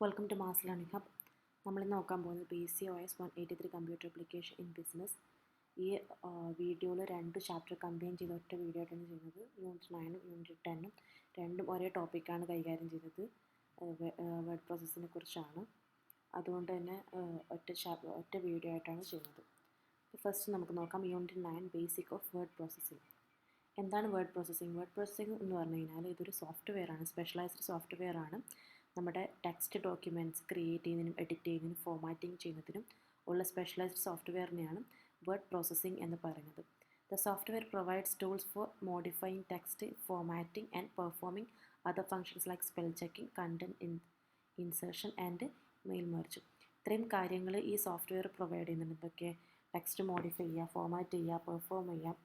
Welcome to mass learning hub. നമ്മളിന്ന് നോക്കാൻ പോകുന്നത് BCOS 183 computer application in business. ഈ വീഡിയോയിൽ 2 ചാപ്റ്റർ കമ്പൈൻ ചെയ്ത ഒറ്റ വീഡിയോ ആയിട്ടാണ് ചെയ്യുന്നത്. യൂണിറ്റ് 9ഉം യൂണിറ്റ് 10ഉം രണ്ടും ഒരേ ടോപ്പിക്കാണ് കൈകാര്യം ചെയ്തത്. വേർഡ് പ്രോസസ്സിനെ കുറിച്ചാണ്. അതുകൊണ്ട് തന്നെ ഒറ്റ വീഡിയോ ആയിട്ടാണ് ചെയ്യുന്നത്. ഫസ്റ്റ് നമുക്ക് നോക്കാം unit 9 basic of word processing. എന്താണ് വേർഡ് പ്രോസസ്സിംഗ്? വേർഡ് പ്രോസസ്സിംഗ് എന്ന് പറഞ്ഞു കഴിഞ്ഞാൽ ഇതൊരു സോഫ്റ്റ്വെയർ ആണ്, സ്പെഷ്യലൈസ്ഡ് സോഫ്റ്റ്വെയർ ആണ്. നമ്മുടെ ടെക്സ്റ്റ് ഡോക്യുമെൻറ്റ്സ് ക്രിയേറ്റ് ചെയ്യുന്നതിനും എഡിറ്റ് ചെയ്യുന്നതിനും ഫോർമാറ്റിംഗ് ചെയ്യുന്നതിനും ഉള്ള സ്പെഷ്യലൈസ്ഡ് സോഫ്റ്റ്വെയറിനെയാണ് വേർഡ് പ്രോസസ്സിംഗ് എന്ന് പറയുന്നത്. The software provides tools for modifying text, formatting and performing other functions like spell checking, content insertion and mail merge. ഇത്രയും കാര്യങ്ങൾ ഈ സോഫ്റ്റ്വെയർ പ്രൊവൈഡ് ചെയ്യുന്നുണ്ട്. എന്തൊക്കെ? ടെക്സ്റ്റ് മോഡിഫൈ ചെയ്യുക, ഫോർമാറ്റ് ചെയ്യുക, പെർഫോം ചെയ്യാം,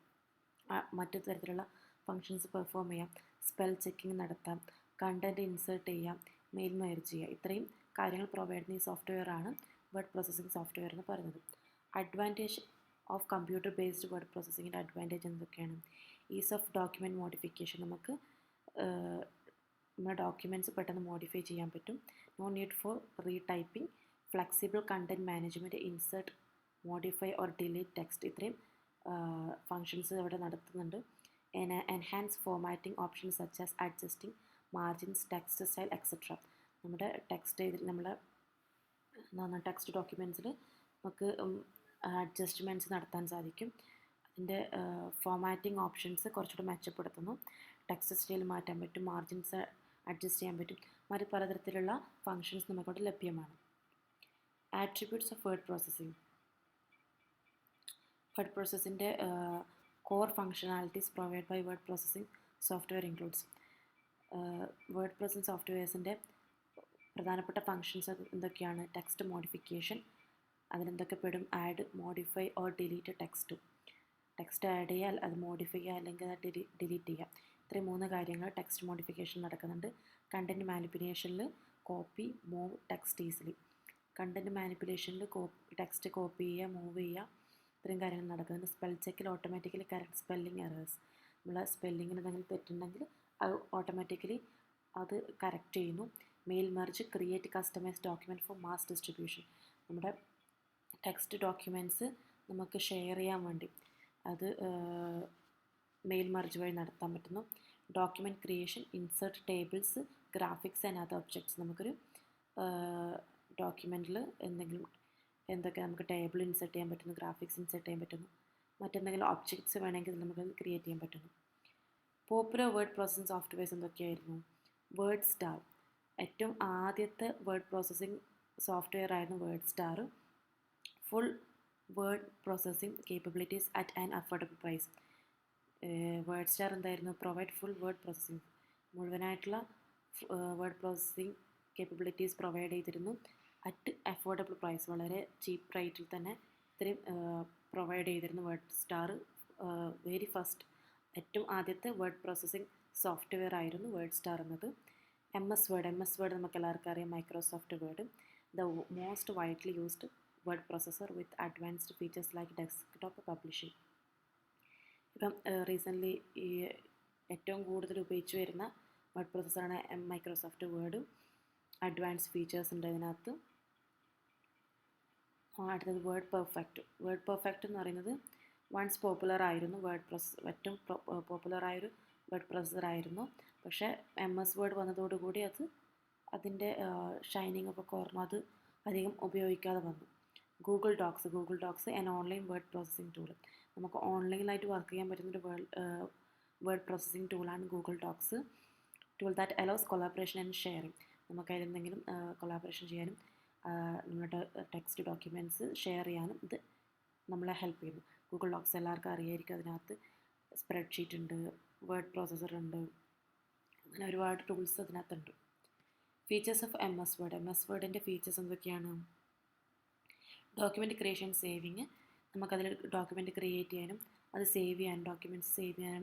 മറ്റു തരത്തിലുള്ള ഫങ്ഷൻസ് പെർഫോം ചെയ്യാം, സ്പെൽ ചെക്കിങ് നടത്താം, കണ്ടൻറ്റ് ഇൻസേർട്ട് ചെയ്യാം, മെയിൽ മെർജ് ചെയ്യുക. ഇത്രയും കാര്യങ്ങൾ പ്രൊവൈഡ് ചെയ്യുന്ന ഈ സോഫ്റ്റ്വെയർ ആണ് വേർഡ് പ്രോസസ്സിംഗ് സോഫ്റ്റ്വെയർ എന്ന് പറയുന്നത്. Advantage of computer based word പ്രോസസ്സിങ്ങിൻ്റെ അഡ്വാൻറ്റേജ് എന്തൊക്കെയാണ്? Ease of document modification. നമുക്ക് നമ്മുടെ ഡോക്യുമെൻറ്റ്സ് പെട്ടെന്ന് മോഡിഫൈ ചെയ്യാൻ പറ്റും. No need for retyping, flexible content management, insert, modify or delete text. ഇത്രയും ഫങ്ഷൻസ് ഇവിടെ നടത്തുന്നുണ്ട്. Enhance formatting options such as adjusting margins, text style etcetera. നമ്മുടെ ടെക്സ്റ്റ് ഡോക്യുമെൻറ്റ്സിൽ നമുക്ക് അഡ്ജസ്റ്റ്മെൻറ്റ്സ് നടത്താൻ സാധിക്കും. അതിൻ്റെ ഫോർമാറ്റിംഗ് ഓപ്ഷൻസ് കുറച്ചുകൂടി മെച്ചപ്പെടുത്തുന്നു. ടെക്സ്റ്റ് സ്റ്റൈൽ മാറ്റാൻ പറ്റും, മാർജിൻസ് അഡ്ജസ്റ്റ് ചെയ്യാൻ പറ്റും, മറ്റ് പലതരത്തിലുള്ള ഫങ്ഷൻസ് നമുക്കവിടെ ലഭ്യമാണ്. Attributes of word processing. Word പ്രോസസ്സിൻ്റെ core functionalities provide by word processing software includes. Word processing സോഫ്റ്റ്വെയർസിൻ്റെ പ്രധാനപ്പെട്ട ഫങ്ഷൻസ് എന്തൊക്കെയാണ്? ടെക്സ്റ്റ് മോഡിഫിക്കേഷൻ, അതിലെന്തൊക്കെ പെടും? Add, modify or delete text. Text add ചെയ്യുക, അത് മോഡിഫൈ ചെയ്യുക, അല്ലെങ്കിൽ അത് ഡിലീറ്റ് ചെയ്യുക. ഇത്രയും 3 കാര്യങ്ങൾ ടെക്സ്റ്റ് മോഡിഫിക്കേഷൻ നടക്കുന്നുണ്ട്. കണ്ടൻറ്റ് മാനിപ്പുലേഷനിൽ copy, move text easily. Content മാനിപ്പുലേഷനിൽ ടെക്സ്റ്റ് കോപ്പി ചെയ്യുക, മൂവ് ചെയ്യുക, ഇത്രയും കാര്യങ്ങൾ നടക്കുന്നുണ്ട്. സ്പെൽ ചെക്കിൽ ഓട്ടോമാറ്റിക്കലി കറക്റ്റ് സ്പെല്ലിംഗ് എറേഴ്സ്. നമ്മൾ സ്പെല്ലിങ്ങിന് എന്തെങ്കിലും തെറ്റുണ്ടെങ്കിൽ അത് ഓട്ടോമാറ്റിക്കലി അത് കറക്റ്റ് ചെയ്യുന്നു. Mail merge, create customized document for mass distribution. നമ്മുടെ ടെക്സ്റ്റ് ഡോക്യുമെൻറ്റ്സ് നമുക്ക് ഷെയർ ചെയ്യാൻ വേണ്ടി അത് മെയിൽ മെർജ് വഴി നടത്താൻ പറ്റുന്നു. Document creation, insert tables, graphics and other objects. നമുക്കൊരു ഡോക്യുമെൻറ്റിൽ എന്തൊക്കെ നമുക്ക് ടേബിൾ ഇൻസേർട്ട് ചെയ്യാൻ പറ്റുന്നു, ഗ്രാഫിക്സ് ഇൻസേർട്ട് ചെയ്യാൻ പറ്റുന്നു, മറ്റെന്തെങ്കിലും ഒബ്ജക്ട്സ് വേണമെങ്കിൽ നമുക്ക് ക്രിയേറ്റ് ചെയ്യാൻ പറ്റുന്നു. പോപ്പുലർ വേർഡ് പ്രോസസ്സിംഗ് സോഫ്റ്റ്വെയർസ് എന്തൊക്കെയായിരുന്നു? WordStar. ഏറ്റവും ആദ്യത്തെ വേർഡ് പ്രോസസ്സിംഗ് സോഫ്റ്റ്വെയർ ആയിരുന്നു WordStar. Full word processing capabilities at an affordable price. WordStar എന്തായിരുന്നു? പ്രൊവൈഡ് ഫുൾ വേർഡ് പ്രോസസ്സിംഗ്, മുഴുവനായിട്ടുള്ള വേർഡ് പ്രോസസ്സിംഗ് കേപ്പബിലിറ്റീസ് പ്രൊവൈഡ് ചെയ്തിരുന്നു. അറ്റ് അഫോർഡബിൾ പ്രൈസ്, വളരെ cheap റേറ്റിൽ തന്നെ ഇത്രയും പ്രൊവൈഡ് ചെയ്തിരുന്നു വേർഡ് സ്റ്റാർ. വെരി ഫസ്റ്റ്, ഏറ്റവും ആദ്യത്തെ വേർഡ് പ്രോസസ്സിംഗ് സോഫ്റ്റ്വെയർ ആയിരുന്നു വേർഡ് സ്റ്റാർ എന്നത്. MS വേർഡ് നമുക്ക് എല്ലാവർക്കും അറിയാം, Microsoft Word. The most widely used word processor with advanced features like desktop publishing. ഇപ്പം റീസെൻ്റ്ലി ഈ ഏറ്റവും കൂടുതൽ ഉപയോഗിച്ച് വരുന്ന വേർഡ് പ്രോസസ്സറാണ് മൈക്രോസോഫ്റ്റ് വേർഡ്. അഡ്വാൻസ്ഡ് ഫീച്ചേഴ്സ് ഉണ്ട് ഇതിനകത്ത്. അടുത്തത് വേർഡ് പെർഫെക്റ്റ് എന്ന് പറയുന്നത് വൺസ് പോപ്പുലർ ആയിരുന്നു ഏറ്റവും പോപ്പുലറായൊരു വേർഡ് പ്രോസസ്സർ ആയിരുന്നു. പക്ഷേ MS വേർഡ് വന്നതോടുകൂടി അതിൻ്റെ ഷൈനിങ് ഒക്കെ കുറഞ്ഞു, അത് അധികം ഉപയോഗിക്കാതെ വന്നു. Google Docs an online word processing tool. നമുക്ക് ഓൺലൈനിലായിട്ട് വർക്ക് ചെയ്യാൻ പറ്റുന്നൊരു വേർഡ് പ്രോസസ്സിംഗ് ടൂളാണ് Google Docs. Tool that allows collaboration and sharing. നമുക്ക് അതിലെന്തെങ്കിലും കൊളാബറേഷൻ ചെയ്യാനും നമ്മുടെ ടെക്സ്റ്റ് ഡോക്യുമെൻറ്റ്സ് ഷെയർ ചെയ്യാനും ഇത് നമ്മളെ ഹെൽപ്പ് ചെയ്യുന്നു. ഗൂഗിൾ ഡോക്സ് എല്ലാവർക്കും അറിയായിരിക്കും. അതിനകത്ത് സ്പ്രെഡ്ഷീറ്റ് ഉണ്ട്, വേർഡ് പ്രോസസ്സർ ഉണ്ട്, അങ്ങനെ ഒരുപാട് ടൂൾസ് അതിനകത്തുണ്ട്. ഫീച്ചേഴ്സ് ഓഫ് MS വേർഡിൻ്റെ ഫീച്ചേഴ്സ് എന്തൊക്കെയാണ്? Document creation, saving. നമുക്കതിൽ ഡോക്യുമെൻറ്റ് ക്രിയേറ്റ് ചെയ്യാനും അത് സേവ് ചെയ്യാനും ഡോക്യുമെൻറ്റ്സ് സേവ് ചെയ്യാൻ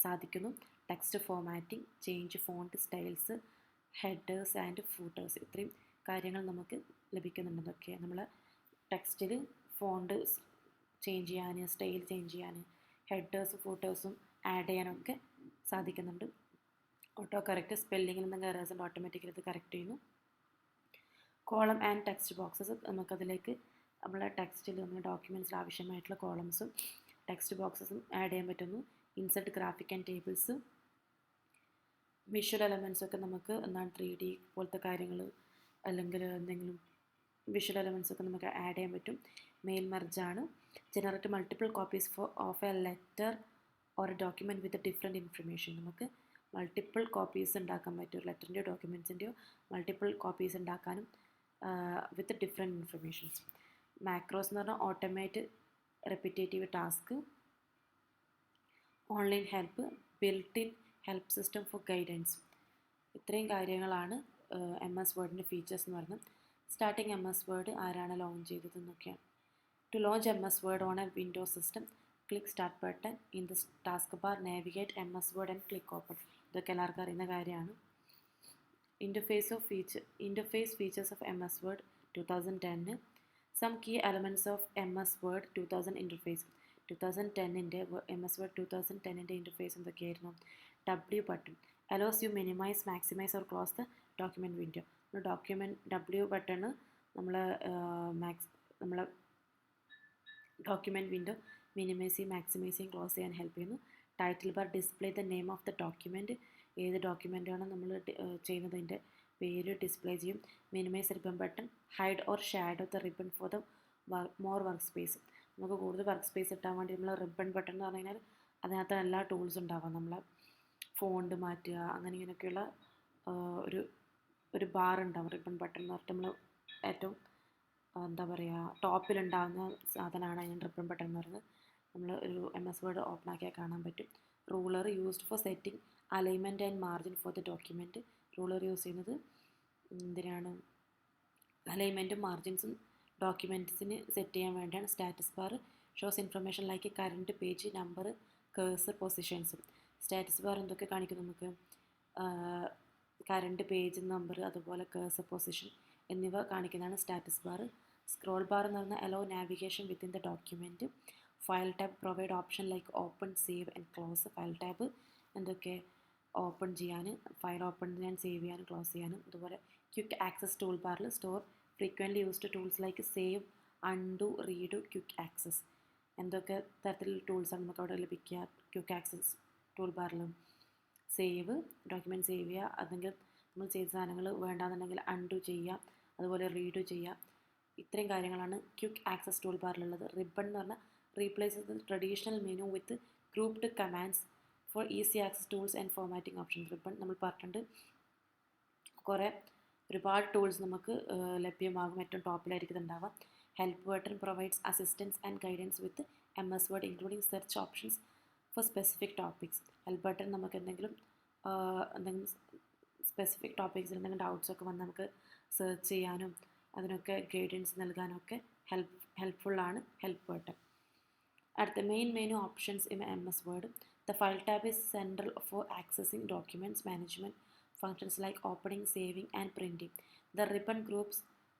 സാധിക്കുന്നു. Text formatting, change font styles, headers and footers. ഇത്രയും കാര്യങ്ങൾ നമുക്ക് ലഭിക്കുന്നുണ്ട്. ഇതൊക്കെ നമ്മൾ ടെക്സ്റ്റിൽ ഫോണ്ട് ചേഞ്ച് ചെയ്യാൻ, സ്റ്റൈൽ ചേഞ്ച് ചെയ്യാൻ, ഹെഡേഴ്സും ഫൂട്ടേഴ്സും ആഡ് ചെയ്യാനൊക്കെ സാധിക്കുന്നുണ്ട്. ഓട്ടോ കറക്റ്റ്, സ്പെല്ലിങ്ങിൽ എന്തെങ്കിലും എറേഴ്സ് ഉണ്ട് ഓട്ടോമാറ്റിക്കലി ഇത് കറക്റ്റ് ചെയ്യുന്നു. കോളം ആൻഡ് ടെക്സ്റ്റ് ബോക്സസ്, നമുക്കതിലേക്ക് നമ്മളെ ടെക്സ്റ്റിൽ നമ്മൾ ഡോക്യുമെൻറ്റ്സിൽ ആവശ്യമായിട്ടുള്ള കോളംസും ടെക്സ്റ്റ് ബോക്സസും ആഡ് ചെയ്യാൻ പറ്റുന്നു. Insert graphic and tables, visual elements ഒക്കെ നമുക്ക് എന്താണ് 3D പോലത്തെ കാര്യങ്ങൾ അല്ലെങ്കിൽ എന്തെങ്കിലും വിഷ്വൽ എലമെൻറ്റ്സ് ഒക്കെ നമുക്ക് ആഡ് ചെയ്യാൻ പറ്റും. മെയിൽ മെർജാണ്. Generate multiple copies of a letter or a document with different information, നമുക്ക് മൾട്ടിപ്പിൾ കോപ്പീസ് ഉണ്ടാക്കാൻ പറ്റും. ഒരു ലെറ്ററിൻ്റെയോ ഡോക്യുമെൻറ്റ്സിൻ്റെയോ മൾട്ടിപ്പിൾ കോപ്പീസ് ഉണ്ടാക്കാനും വിത്ത് ഡിഫറെൻറ്റ് ഇൻഫർമേഷൻസ്. മാക്രോസ് എന്ന് പറഞ്ഞാൽ automate repetitive task. Online help, built in help system for guidance. ഇത്രയും കാര്യങ്ങളാണ് MS വേർഡിൻ്റെ ഫീച്ചേഴ്സ് എന്ന് പറയുന്നത്. സ്റ്റാർട്ടിങ് MS വേർഡ് ആരാണ് ലോഞ്ച് ചെയ്തതെന്നൊക്കെയാണ്. To launch MS Word on a Windows system, click start button in the taskbar, navigate MS Word and click open. ഇതൊക്കെ എല്ലാവർക്കും അറിയുന്ന കാര്യമാണ്. Interface features of MS Word 2010. Some key elements of MS Word 2000 interface. 2010-ൻ്റെ MS Word 2010-ൻ്റെ interface എന്തൊക്കെയായിരുന്നു? W button allows you minimize, maximize or close the document window. W button നമ്മളെ document window minimise ചെയ്യും, maximise ചെയ്യും, close ചെയ്യാൻ help ചെയ്യുന്നു. Title bar display the name of the document, ഏത് ഡോക്യുമെൻ്റാണ് നമ്മൾ ചെയ്യുന്നതിൻ്റെ പേര് ഡിസ്പ്ലേ ചെയ്യും. Minimise ribbon button hide or shadow the ribbon for the more work space, നമുക്ക് കൂടുതൽ വർക്ക് സ്പേസ് കിട്ടാൻ വേണ്ടി നമ്മൾ റിബൺ ബട്ടൺ എന്ന് പറഞ്ഞു കഴിഞ്ഞാൽ അതിനകത്ത് എല്ലാ ടൂൾസ് ഉണ്ടാവാം. നമ്മളെ ഫോണ്ട് മാറ്റുക അങ്ങനെ ഇങ്ങനെയൊക്കെയുള്ള ഒരു ബാർ ഉണ്ടാവും. റിബൺ ബട്ടൺ എന്ന് പറഞ്ഞിട്ട് നമ്മൾ ഏറ്റവും എന്താ പറയുക ടോപ്പിലുണ്ടാകുന്ന സാധനമാണ് അതിന് റിബൺ ബട്ടൺ എന്ന് പറയുന്നത്. നമ്മൾ ഒരു MS വേർഡ് ഓപ്പൺ ആക്കിയാൽ കാണാൻ പറ്റും. Ruler used for setting alignment and margin for the document. Ruler use ചെയ്യുന്നത് എന്തിനാണ്? അലൈൻമെൻറ്റും മാർജിൻസും ഡോക്യുമെൻറ്റ്സിന് സെറ്റ് ചെയ്യാൻ വേണ്ടിയാണ്. Status bar shows information like current page number cursor പൊസിഷൻസും. സ്റ്റാറ്റസ് ബാർ എന്തൊക്കെ കാണിക്കും? നമുക്ക് കറണ്ട് പേജ് നമ്പർ അതുപോലെ കേഴ്സർ പൊസിഷൻ എന്നിവ കാണിക്കുന്നതാണ് സ്റ്റാറ്റസ് ബാർ. സ്ക്രോൾ ബാർ എന്ന് പറഞ്ഞാൽ allow navigation within the document. File tab provide option like open, save and close. File tab എന്തൊക്കെ? ഓപ്പൺ ചെയ്യാൻ, ഫയൽ ഓപ്പൺ ചെയ്യാൻ, സേവ് ചെയ്യാനും ക്ലോസ് ചെയ്യാനും. അതുപോലെ ക്വിക്ക് ആക്സസ് ടൂൾ ബാറിൽ store frequently used tools like save, undo, redo, quick access. എന്തൊക്കെ തരത്തിലുള്ള ടൂൾസാണ് നമുക്ക് അവിടെ ലഭിക്കുക? ക്വിക്ക് ആക്സസ് ടൂൾ ബാറിൽ സേവ്, ഡോക്യുമെൻറ്റ് സേവ് ചെയ്യുക, അല്ലെങ്കിൽ നമ്മൾ ചെയ്ത സാധനങ്ങൾ വേണ്ടാന്നുണ്ടെങ്കിൽ അൺഡു ചെയ്യുക, അതുപോലെ റീഡു ചെയ്യുക. ഇത്രയും കാര്യങ്ങളാണ് ക്വിക്ക് ആക്സസ് ടൂൾ ബാറിലുള്ളത്. റിബൺ എന്ന് പറഞ്ഞാൽ replace the traditional menu with grouped commands for easy access tools and formatting option. Ribbon നമ്മൾ പറഞ്ഞിട്ടുണ്ട് ഒരുപാട് ടൂൾസ് നമുക്ക് ലഭ്യമാകും. ഏറ്റവും ടോപ്പിലായിരിക്കും ഉണ്ടാവുക. Help button provides assistance and guidance with MS word including search options for specific topics. Help button നമുക്ക് എന്തെങ്കിലും സ്പെസിഫിക് ടോപ്പിക്സിൽ എന്തെങ്കിലും ഡൗട്ട്സൊക്കെ വന്ന് നമുക്ക് സെർച്ച് ചെയ്യാനും അതിനൊക്കെ ഗൈഡൻസ് നൽകാനും ഒക്കെ ഹെൽപ്ഫുള്ളാണ് ഹെൽപ്പ് ബട്ടൺ. അടുത്ത main menu options in MS word. The file tab is central for accessing documents management functions like opening, saving and printing. The ribbon groups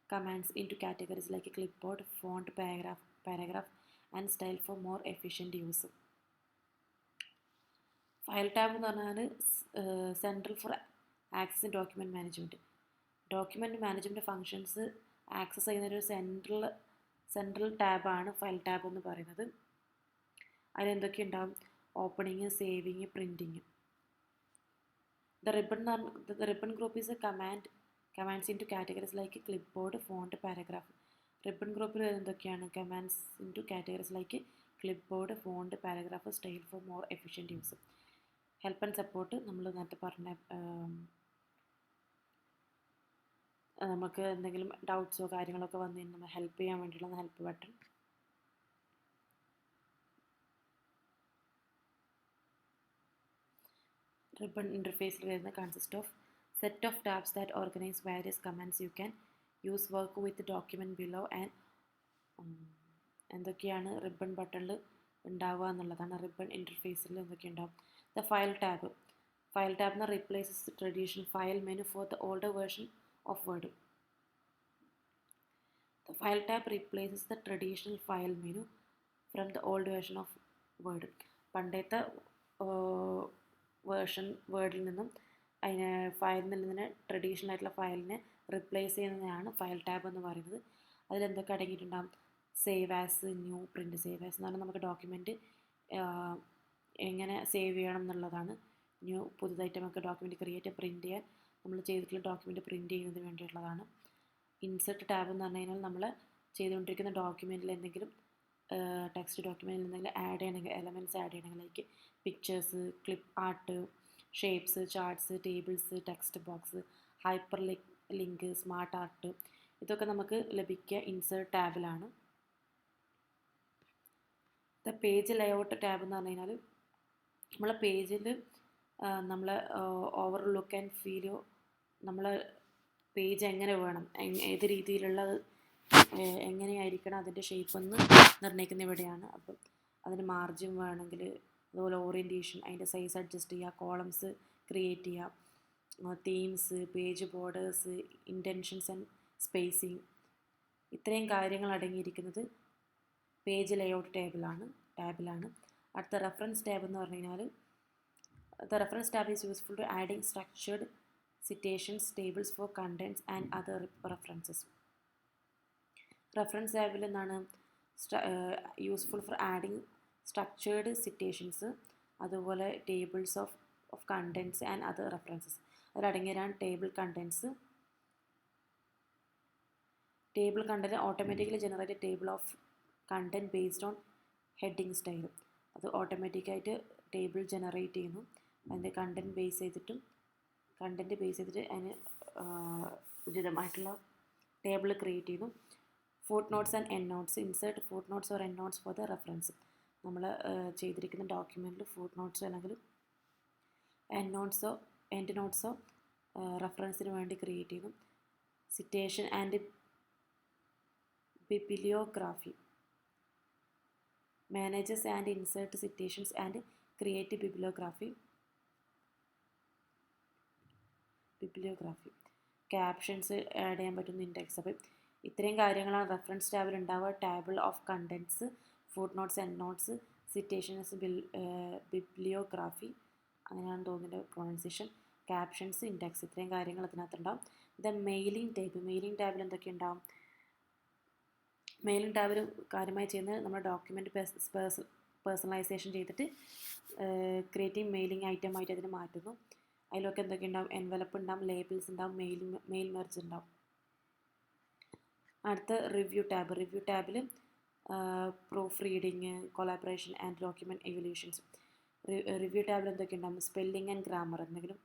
commands into categories like clipboard, font, paragraph and style for more efficient use. File tab എന്ന് പറഞ്ഞാൽ central for accessing document management. Document management functions access ചെയ്യുന്നൊരു central ടാബാണ് file tab എന്ന് പറയുന്നത്. അതിലെന്തൊക്കെ ഉണ്ടാകും? Opening, saving, printing. The ribbon group is a commands into categories like clipboard, font, paragraph. Ribbon ഗ്രൂപ്പിൽ എന്തൊക്കെയാണ്? Commands into categories like clipboard, font, paragraph, style for more efficient use. Help and support നമ്മൾ നേരത്തെ പറഞ്ഞ നമുക്ക് എന്തെങ്കിലും ഡൗട്ട്സോ കാര്യങ്ങളൊക്കെ വന്നു കഴിഞ്ഞാൽ നമ്മൾ ഹെൽപ്പ് ചെയ്യാൻ വേണ്ടിയിട്ടുള്ള ഹെൽപ്പ് ബട്ടൺ. റിബൺ ഇൻ്റർഫേസിൽ വരുന്ന consist of set of tabs that organise various commands you can use work with document below and എന്തൊക്കെയാണ് റിബൺ ബട്ടണിൽ ഉണ്ടാവുക എന്നുള്ളതാണ്. റിബൺ ഇൻ്റർഫേസിൽ എന്തൊക്കെ ഉണ്ടാവും? ദ ഫയൽ ടാബ് എന്ന് replaces traditional file menu for the older version of word. The file tab replaces the traditional file menu from the old version of Word. പണ്ടത്തെ version വേർഡിൽ നിന്നും അതിന് ഫയലിൽ നിന്ന് ട്രഡീഷണൽ ആയിട്ടുള്ള ഫയലിനെ റിപ്ലേസ് ചെയ്യുന്നതാണ് ഫയൽ ടാബ് എന്ന് പറയുന്നത്. അതിലെന്തൊക്കെ അടങ്ങിയിട്ടുണ്ടാകും? Save as, new, print. Save as എന്ന് പറഞ്ഞാൽ നമുക്ക് ഡോക്യുമെൻറ്റ് എങ്ങനെ സേവ് ചെയ്യണം എന്നുള്ളതാണ്. ന്യൂ, പുതുതായിട്ട് നമുക്ക് ഡോക്യുമെൻറ്റ് ക്രിയേറ്റ്, പ്രിൻറ്റ് ചെയ്യാൻ നമ്മൾ ചെയ്തിട്ടുള്ള ഡോക്യുമെൻറ്റ് പ്രിൻറ്റ് ചെയ്യുന്നതിന് വേണ്ടിയിട്ടുള്ളതാണ്. ഇൻസെർട്ട് ടാബ് എന്ന് പറഞ്ഞു കഴിഞ്ഞാൽ നമ്മൾ ചെയ്തുകൊണ്ടിരിക്കുന്ന ഡോക്യുമെൻറ്റിൽ എന്തെങ്കിലും ടെക്സ്റ്റ് ഡോക്യുമെൻറ്റിൽ എന്തെങ്കിലും ആഡ് ചെയ്യണമെങ്കിൽ, എലമെൻറ്റ്സ് ആഡ് ചെയ്യണമെങ്കിൽ, like pictures, clip art, shapes, charts, tables, text box, hyper link, smart art, ഇതൊക്കെ നമുക്ക് ലഭിക്കുക ഇൻസേർട്ട് ടാബിലാണ്. പേജ് ലേഔട്ട് ടാബ് എന്ന് പറഞ്ഞു കഴിഞ്ഞാൽ നമ്മളെ പേജിൽ നമ്മൾ ഓവർ ലുക്ക് ആൻഡ് ഫീല്, നമ്മളെ പേജ് എങ്ങനെ വേണം, ഏത് രീതിയിലുള്ള എങ്ങനെയായിരിക്കണം അതിൻ്റെ ഷേപ്പ് എന്ന് നിർണ്ണയിക്കുന്ന ഇവിടെയാണ്. അപ്പം അതിന് മാർജിൻ വേണമെങ്കിൽ, അതുപോലെ ഓറിയൻറ്റേഷൻ, അതിൻ്റെ സൈസ് അഡ്ജസ്റ്റ് ചെയ്യുക, കോളംസ് ക്രിയേറ്റ് ചെയ്യുക, themes, page borders, intentions and spacing, ഇത്രയും കാര്യങ്ങൾ അടങ്ങിയിരിക്കുന്നത് പേജ് ലേഔട്ട് ടാബിലാണ്. അടുത്ത റെഫറൻസ് ടാബ് എന്ന് പറഞ്ഞു കഴിഞ്ഞാൽ the reference tab is useful to adding structured citations, tables for contents and other references. Reference ടാബിൽ എന്താണ് useful for adding structured citations, അതുപോലെ tables of contents and other references. അതിലടങ്ങിയതാണ് table contents. Table content automatically generate table of content based on heading style. അത് ഓട്ടോമാറ്റിക്കായിട്ട് table generate ചെയ്യുന്നു. അതിൻ്റെ content base ചെയ്തിട്ട് അതിന് ഉചിതമായിട്ടുള്ള ടേബിൾ ക്രിയേറ്റ് ചെയ്യുന്നു. Footnotes and endnotes. Insert footnotes or endnotes for the reference. നമ്മൾ ചെയ്തിരിക്കുന്ന ഡോക്യുമെൻറ്റിൽ ഫുട് നോട്ട്സോ അല്ലെങ്കിൽ എൻഡ് നോട്ട്സോ റെഫറൻസിന് വേണ്ടി ക്രിയേറ്റ് ചെയ്യുന്നു. Citation and bibliography. Manages and insert citations and create bibliography. Captions add ചെയ്യാൻ പറ്റുന്ന ഇൻഡെക്സ്. അപ്പം ഇത്രയും കാര്യങ്ങളാണ് റെഫറൻസ് ടാബിൽ ഉണ്ടാവുക. Table of contents, footnotes, endnotes, citations, bibliography, അങ്ങനെയാണ് തോന്നുന്നത് പ്രൊണൗൺസിയേഷൻ, ക്യാപ്ഷൻസ്, ഇൻഡെക്സ്, ഇത്രയും കാര്യങ്ങൾ അതിനകത്തുണ്ടാവും. മെയിലിംഗ് ടാബിൽ എന്തൊക്കെ ഉണ്ടാവും? മെയിലിംഗ് ടാബിൽ കാര്യമായി ചെയ്യുന്നത് നമ്മുടെ ഡോക്യുമെൻറ്റ് പേഴ്സണലൈസേഷൻ ചെയ്തിട്ട് ക്രിയേറ്റിംഗ് മെയിലിംഗ് ഐറ്റം ആയിട്ട് അതിന് മാറ്റുന്നു. അതിലൊക്കെ എന്തൊക്കെ ഉണ്ടാവും? എൻവലപ്പ് ഉണ്ടാവും, ലേബിൾസ് ഉണ്ടാവും, മെയിൽ മെർജ് ഉണ്ടാവും. അടുത്ത റിവ്യൂ ടാബിൽ proof reading, collaboration and document evolutions. Review ടാബിൽ എന്തൊക്കെ ഉണ്ടാവും? സ്പെല്ലിംഗ് ആൻഡ് ഗ്രാമർ, എന്തെങ്കിലും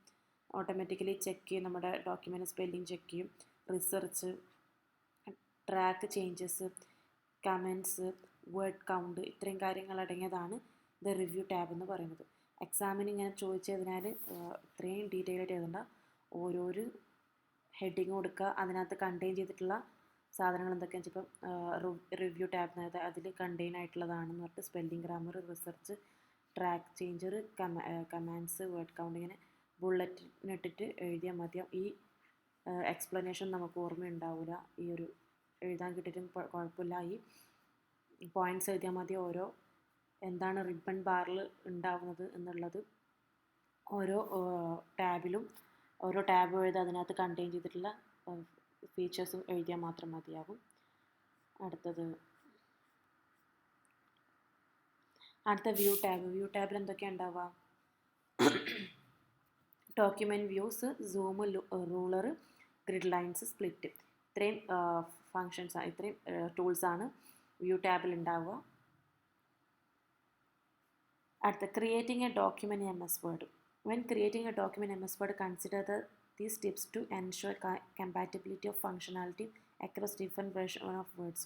ഓട്ടോമാറ്റിക്കലി ചെക്ക് ചെയ്യും, നമ്മുടെ ഡോക്യുമെൻറ്റ് സ്പെല്ലിംഗ് ചെക്ക് ചെയ്യും. Research, track changes, comments, word count, ഇത്രയും കാര്യങ്ങൾ അടങ്ങിയതാണ് ദ റിവ്യൂ ടാബ് എന്ന് പറയുന്നത്. എക്സാമിന് ഇങ്ങനെ ചോദിച്ചതിനാൽ ഇത്രയും ഡീറ്റെയിൽ ആയിട്ട് എഴുതണ്ട. ഓരോരോ ഹെഡിങ് കൊടുക്കുക, അതിനകത്ത് കണ്ടെയ്ൻ ചെയ്തിട്ടുള്ള സാധനങ്ങൾ എന്തൊക്കെയാണെന്ന് വെച്ചപ്പോൾ റിവ്യൂ ടാബ് അതിൽ കണ്ടെയ്ൻ ആയിട്ടുള്ളതാണെന്ന് പറഞ്ഞിട്ട് spelling, grammar, research, track changer, commands, word count, ഇങ്ങനെ ബുള്ളറ്റിനിട്ടിട്ട് എഴുതിയാൽ മതിയാവും. ഈ എക്സ്പ്ലനേഷൻ നമുക്ക് ഓർമ്മയുണ്ടാവില്ല, ഈ ഒരു എഴുതാൻ കിട്ടിയിട്ടും കുഴപ്പമില്ല. ഈ പോയിൻറ്റ്സ് എഴുതിയാൽ മതി. ഓരോ എന്താണ് റിബൺ ബാറിൽ ഉണ്ടാവുന്നത് എന്നുള്ളത് ഓരോ ടാബിലും ഓരോ ടാബ് എഴുതി അതിനകത്ത് കണ്ടെയ്ൻ ചെയ്തിട്ടുള്ള ഫീച്ചേഴ്സും എഴുതിയാൽ മാത്രം മതിയാകും. അടുത്ത വ്യൂ ടാബിൽ എന്തൊക്കെയാണ് ഉണ്ടാവുക? Document views, zoom, ruler, grid lines, split, ഇത്രയും ഫങ്ഷൻസാണ്, ഇത്രയും ടൂൾസാണ് വ്യൂ ടാബിൽ ഉണ്ടാവുക. അടുത്ത creating A document in MS Word. When creating a document in MS Word, consider these tips to ensure compatibility of functionality across different versions of words.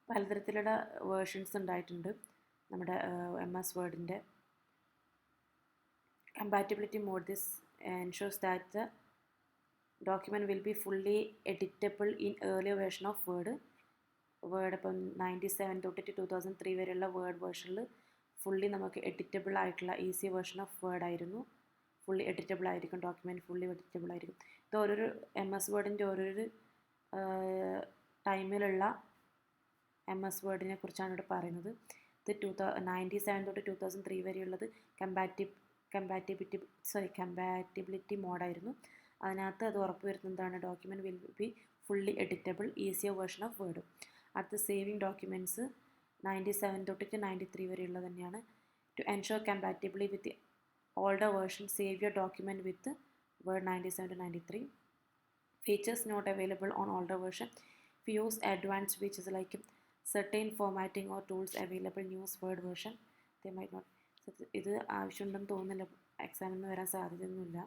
പലതരത്തിലുള്ള versions ഉണ്ടായിട്ടുണ്ട് നമ്മുടെ MS Wordൻ്റെ. Compatibility mode, this ensures that the document will be fully editable in earlier version of Word. ഇപ്പം 97 തൊട്ടിട്ട് 2003 വരെയുള്ള word വേർഷനിൽ fully നമുക്ക് editable ആയിട്ടുള്ള easy version of word ആയിരുന്നു. Fully editable ആയിരിക്കും, ഡോക്യുമെൻറ്റ് ഫുള്ളി എഡിറ്റബിൾ ആയിരിക്കും. ഇത് ഓരോരു MS Wordൻ്റെ ഓരോരു ടൈമിലുള്ള MS Wordനെ കുറിച്ചാണ് ഇവിടെ പറയുന്നത്. ഇത് 97 തൊട്ട് 2003 വരെയുള്ളത് കമ്പാറ്റിബിലിറ്റി മോഡായിരുന്നു. അതിനകത്ത് അത് ഉറപ്പുവരുത്തുന്നതാണ് document will be fully editable, easier version of Word. അടുത്ത സേവിങ് ഡോക്യുമെൻറ്റ്സ് 97 തൊട്ടിട്ട് 93 വരെയുള്ള തന്നെയാണ്. To ensure compatibility with older version, save your document with Word 97 to 93. Features not available on older version. If you use advanced features like certain formatting or tools available in new Word version, they might not. ഇത് ആവശ്യമുണ്ടെന്ന് തോന്നുന്നില്ല, എക്സാമിന് വരാൻ സാധ്യതയൊന്നുമില്ല,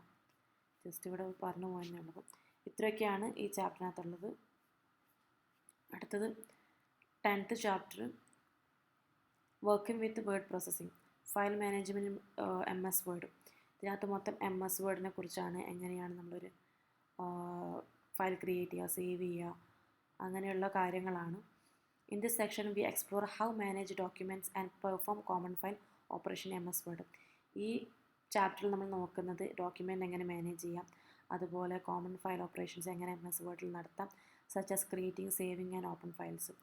just ഇവിടെ പറഞ്ഞു പോയെന്നേ ഉള്ളൂ. ഇത്രയൊക്കെയാണ് ഈ ചാപ്റ്ററിനകത്തുള്ളത്. അടുത്തത് 10th chapter, working with word processing, file management, MS word. ഇതിനകത്ത് മൊത്തം MS വേർഡിനെ കുറിച്ചാണ്. എങ്ങനെയാണ് നമ്മളൊരു ഫയൽ ക്രിയേറ്റ് ചെയ്യുക, സേവ് ചെയ്യുക, അങ്ങനെയുള്ള കാര്യങ്ങളാണ്. In this section we explore how manage documents and perform common file operation MS word. ഈ ചാപ്റ്ററിൽ നമ്മൾ നോക്കുന്നത് ഡോക്യുമെൻ്റ് എങ്ങനെ മാനേജ് ചെയ്യാം, അതുപോലെ കോമൺ ഫയൽ ഓപ്പറേഷൻസ് എങ്ങനെ MS വേർഡിൽ നടത്താം, such as creating, saving and open files.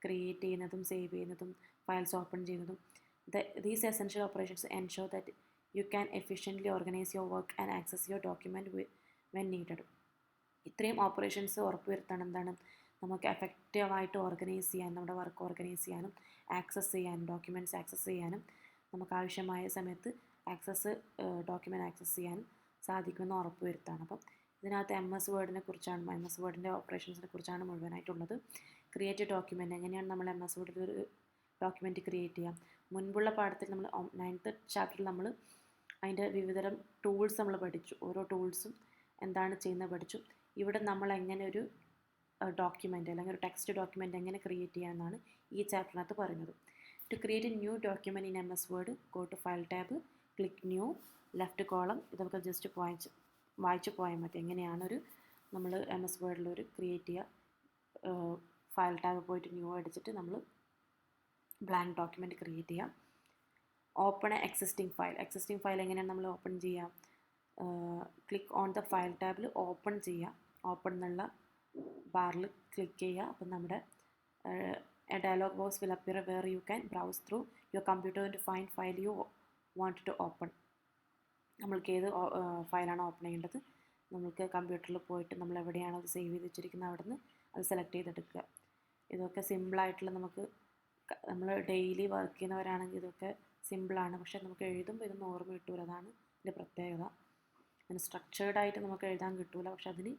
Create ചെയ്യുന്നതും സേവ് ചെയ്യുന്നതും ഫയൽസ് ഓപ്പൺ ചെയ്യുന്നതും. These essential operations ensure that you can efficiently organize your work and access your document when needed. ഇത്രയും operations ഉറപ്പുവരുത്താൻ എന്താണ്, നമുക്ക് എഫക്റ്റീവായിട്ട് ഓർഗനൈസ് ചെയ്യാൻ, നമ്മുടെ വർക്ക് ഓർഗനൈസ് ചെയ്യാനും ആക്സസ് ചെയ്യാനും ഡോക്യുമെൻറ്റ്സ് ആക്സസ് ചെയ്യാനും നമുക്ക് ആവശ്യമായ സമയത്ത് ഡോക്യുമെൻറ്റ് ആക്സസ് ചെയ്യാനും സാധിക്കുമെന്ന് ഉറപ്പുവരുത്താണ്. അപ്പം ഇതിനകത്ത് MS വേർഡിനെ കുറിച്ചാണ്, MS വേർഡിൻ്റെ ഓപ്പറേഷൻസിനെ കുറിച്ചാണ് മുഴുവനായിട്ടുള്ളത്. ക്രിയേറ്റ് ഡോക്യുമെൻറ്റ്, എങ്ങനെയാണ് നമ്മൾ MS വേർഡിൽ ഒരു ഡോക്യുമെൻറ്റ് ക്രിയേറ്റ് ചെയ്യാം. മുൻപുള്ള പാഠത്തിൽ നമ്മൾ 9th ചാപ്റ്ററിൽ നമ്മൾ അതിൻ്റെ വിവിധതരം ടൂൾസ് നമ്മൾ പഠിച്ചു. ഓരോ ടൂൾസും എന്താണ് ചെയ്യുന്നത് പഠിച്ചു. ഇവിടെ നമ്മൾ എങ്ങനെ ഒരു ഡോക്യുമെൻ്റ് അല്ലെങ്കിൽ ഒരു ടെക്സ്റ്റ് ഡോക്യുമെൻ്റ് എങ്ങനെ ക്രിയേറ്റ് ചെയ്യാമെന്നാണ് ഈ ചാപ്റ്ററിനകത്ത് പറയുന്നത്. To create a new document in MS word, go to file tab, click new, left column. ഇതൊക്കെ ജസ്റ്റ് വായിച്ച് പോയാൽ മതി. എങ്ങനെയാണ് നമ്മൾ MS വേർഡിലൊരു ക്രിയേറ്റ് ചെയ്യുക. ഫയൽ ടാബ് പോയിട്ട് ന്യൂ അടിച്ചിട്ട് നമ്മൾ ബ്ലാങ്ക് ഡോക്യുമെൻറ്റ് ക്രിയേറ്റ് ചെയ്യാം. ഓപ്പൺ എക്സിസ്റ്റിംഗ് ഫയൽ എങ്ങനെയാണ് നമ്മൾ ഓപ്പൺ ചെയ്യുക. ക്ലിക്ക് ഓൺ ദ ഫയൽ ടാബിൽ ഓപ്പൺ ചെയ്യുക. ഓപ്പൺ എന്നുള്ള ബാറിൽ ക്ലിക്ക് ചെയ്യുക. അപ്പം നമ്മുടെ a dialog box will appear where you can browse through your computer to find file you want to open. നമ്മൾക്ക് ഏത് ഫയലാണ് ഓപ്പൺ ചെയ്യേണ്ടത്, നമുക്ക് കമ്പ്യൂട്ടറിൽ പോയിട്ട് നമ്മൾ എവിടെയാണോ അത് സേവ് ചെയ്ത് വെച്ചിരിക്കുന്നത് അവിടെ നിന്ന് അത് സെലക്ട് ചെയ്തെടുക്കുക. ഇതൊക്കെ സിമ്പിളായിട്ടുള്ള, നമ്മൾ ഡെയിലി വർക്ക് ചെയ്യുന്നവരാണെങ്കിൽ ഇതൊക്കെ സിമ്പിളാണ്. പക്ഷേ നമുക്ക് എഴുതുമ്പോൾ ഇതൊന്നും ഓർമ്മ കിട്ടൂല. അതാണ് ഇതിൻ്റെ പ്രത്യേകത. അതിന് സ്ട്രക്ചേർഡായിട്ട് നമുക്ക് എഴുതാൻ കിട്ടൂല. പക്ഷെ അതിന്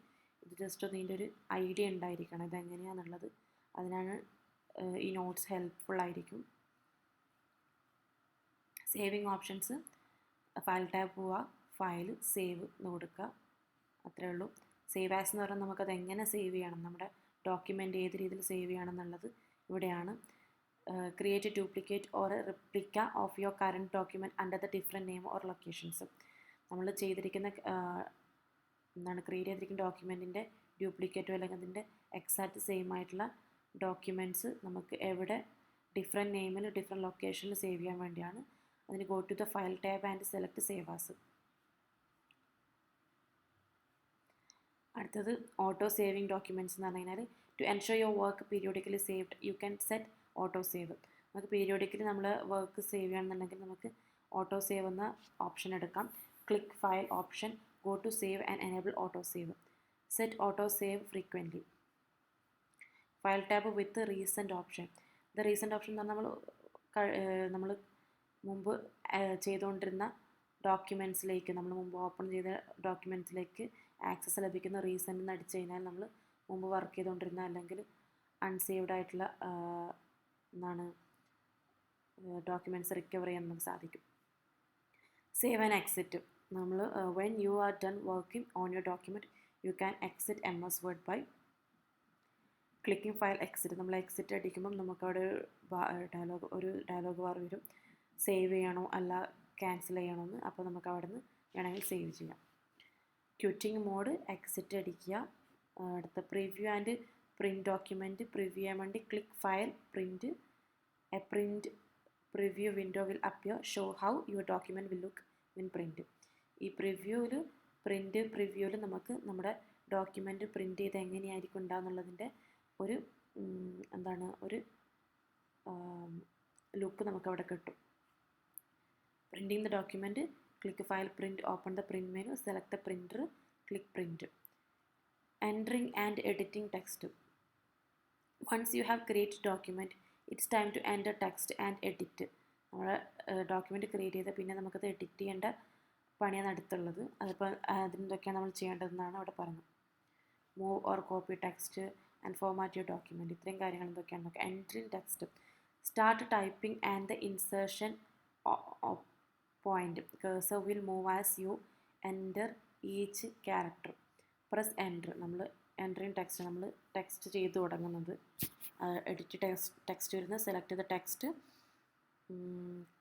ഇത് ജസ്റ്റ് ഇതിൻ്റെ ഒരു ഐഡിയ ഉണ്ടായിരിക്കണം ഇതെങ്ങനെയാണെന്നുള്ളത്. അതിനാണ് ഈ നോട്ട്സ് ഹെൽപ്ഫുള്ളായിരിക്കും. സേവിങ് ഓപ്ഷൻസ്, ഫയൽ ടാബ് പോവുക, ഫയൽ സേവ് എന്ന് കൊടുക്കുക, അത്രയേ ഉള്ളൂ. സേവ് ആസ് എന്ന് പറഞ്ഞാൽ നമുക്കത് എങ്ങനെ സേവ് ചെയ്യണം, നമ്മുടെ ഡോക്യുമെൻ്റ് ഏത് രീതിയിൽ സേവ് ചെയ്യണം എന്നുള്ളത് ഇവിടെയാണ്. Create A duplicate or A replica of your current document under the different name or locations. നമ്മൾ ചെയ്തിരിക്കുന്ന ക്രിയേറ്റ് ചെയ്തിരിക്കുന്ന ഡോക്യുമെൻറ്റിൻ്റെ ഡ്യൂപ്ലിക്കേറ്റോ അല്ലെങ്കിൽ അതിൻ്റെ എക്സാക്റ്റ് സെയിം ആയിട്ടുള്ള ഡോക്യുമെൻറ്റ്സ് നമുക്ക് എവിടെ ഡിഫറെൻറ്റ് നെയിമിൽ ഡിഫറെൻറ്റ് ലൊക്കേഷനിൽ സേവ് ചെയ്യാൻ വേണ്ടിയാണ്. അതിന് go to the file tab and select save as. അടുത്തത് ഓട്ടോ സേവിങ് ഡോക്യുമെൻറ്റ്സ് എന്ന് പറഞ്ഞു കഴിഞ്ഞാൽ to ensure your work periodically saved you can set auto save. നമുക്ക് പീരിയോഡിക്കലി നമ്മൾ വർക്ക് സേവ് ചെയ്യണമെന്നുണ്ടെങ്കിൽ നമുക്ക് ഓട്ടോ സേവ് എന്ന ഓപ്ഷൻ എടുക്കാം. Click file option, go to save and enable auto save. Set auto save frequently. File tab with recent option. ഇത് recent option എന്ന് പറഞ്ഞാൽ നമ്മൾ മുമ്പ് ചെയ്തുകൊണ്ടിരുന്ന ഡോക്യുമെൻറ്റ്സിലേക്ക്, നമ്മൾ മുമ്പ് ഓപ്പൺ ചെയ്ത ഡോക്യുമെൻറ്റ്സിലേക്ക് ആക്സസ് ലഭിക്കുന്ന റീസെൻ്റ് എന്ന് അടിച്ചു കഴിഞ്ഞാൽ നമ്മൾ മുമ്പ് വർക്ക് ചെയ്തുകൊണ്ടിരുന്ന അല്ലെങ്കിൽ അൺസേവ്ഡ് ആയിട്ടുള്ള ഡോക്യുമെൻറ്റ്സ് റിക്കവർ ചെയ്യാൻ നമുക്ക് സാധിക്കും. Save and exit. നമ്മൾ when you are done working on your document you can exit MS Word by clicking file exit. നമ്മൾ എക്സിറ്റ് അടിക്കുമ്പം നമുക്കവിടെ ഒരു ഡയലോഗ് ബാർ വരും. സേവ് ചെയ്യണോ അല്ല ക്യാൻസൽ ചെയ്യണമെന്ന്. അപ്പോൾ നമുക്ക് അവിടെ നിന്ന് വേണമെങ്കിൽ സേവ് ചെയ്യാം. ക്വിറ്റിംഗ് മോഡ്, എക്സിറ്റ് അടിക്കുക. അടുത്ത preview and print document. Preview ചെയ്യാൻ വേണ്ടി click file print. A print preview window will appear, show how your document will look win print. ഈ പ്രിവ്യൂവിൽ നമുക്ക് നമ്മുടെ ഡോക്യുമെൻറ്റ് പ്രിൻറ്റ് ചെയ്ത് എങ്ങനെയായിരിക്കും ഉണ്ടാകുന്നുള്ളതിൻ്റെ ഒരു ലുക്ക് നമുക്കവിടെ കിട്ടും. Printing the document, click file print, open the print menu, select the printer, click print. Entering and editing text. Once you have created document, it's time to enter text and edit. നമ്മൾ document create ചെയ്ത് പിന്നെ നമുക്കത് edit ചെയ്യേണ്ട പണിയാണ് അടുത്തുള്ളത്. അതിപ്പോൾ അതിനെന്തൊക്കെയാണ് നമ്മൾ ചെയ്യേണ്ടതെന്നാണ് അവിടെ പറയുന്നത്. Move or copy text and format your document. ഇത്രയും കാര്യങ്ങൾ എന്തൊക്കെയാണ് നോക്കാം. Entering text. Start typing and the insertion point. Cursor will move as you enter each character. Press enter. നമ്മൾ എൻട്രിങ് ടെക്സ്റ്റ് നമ്മൾ ടെക്സ്റ്റ് ചെയ്ത് തുടങ്ങുന്നത്. എഡിറ്റ് ടെക്സ്റ്റ് വരുന്നത് select ചെയ്ത text,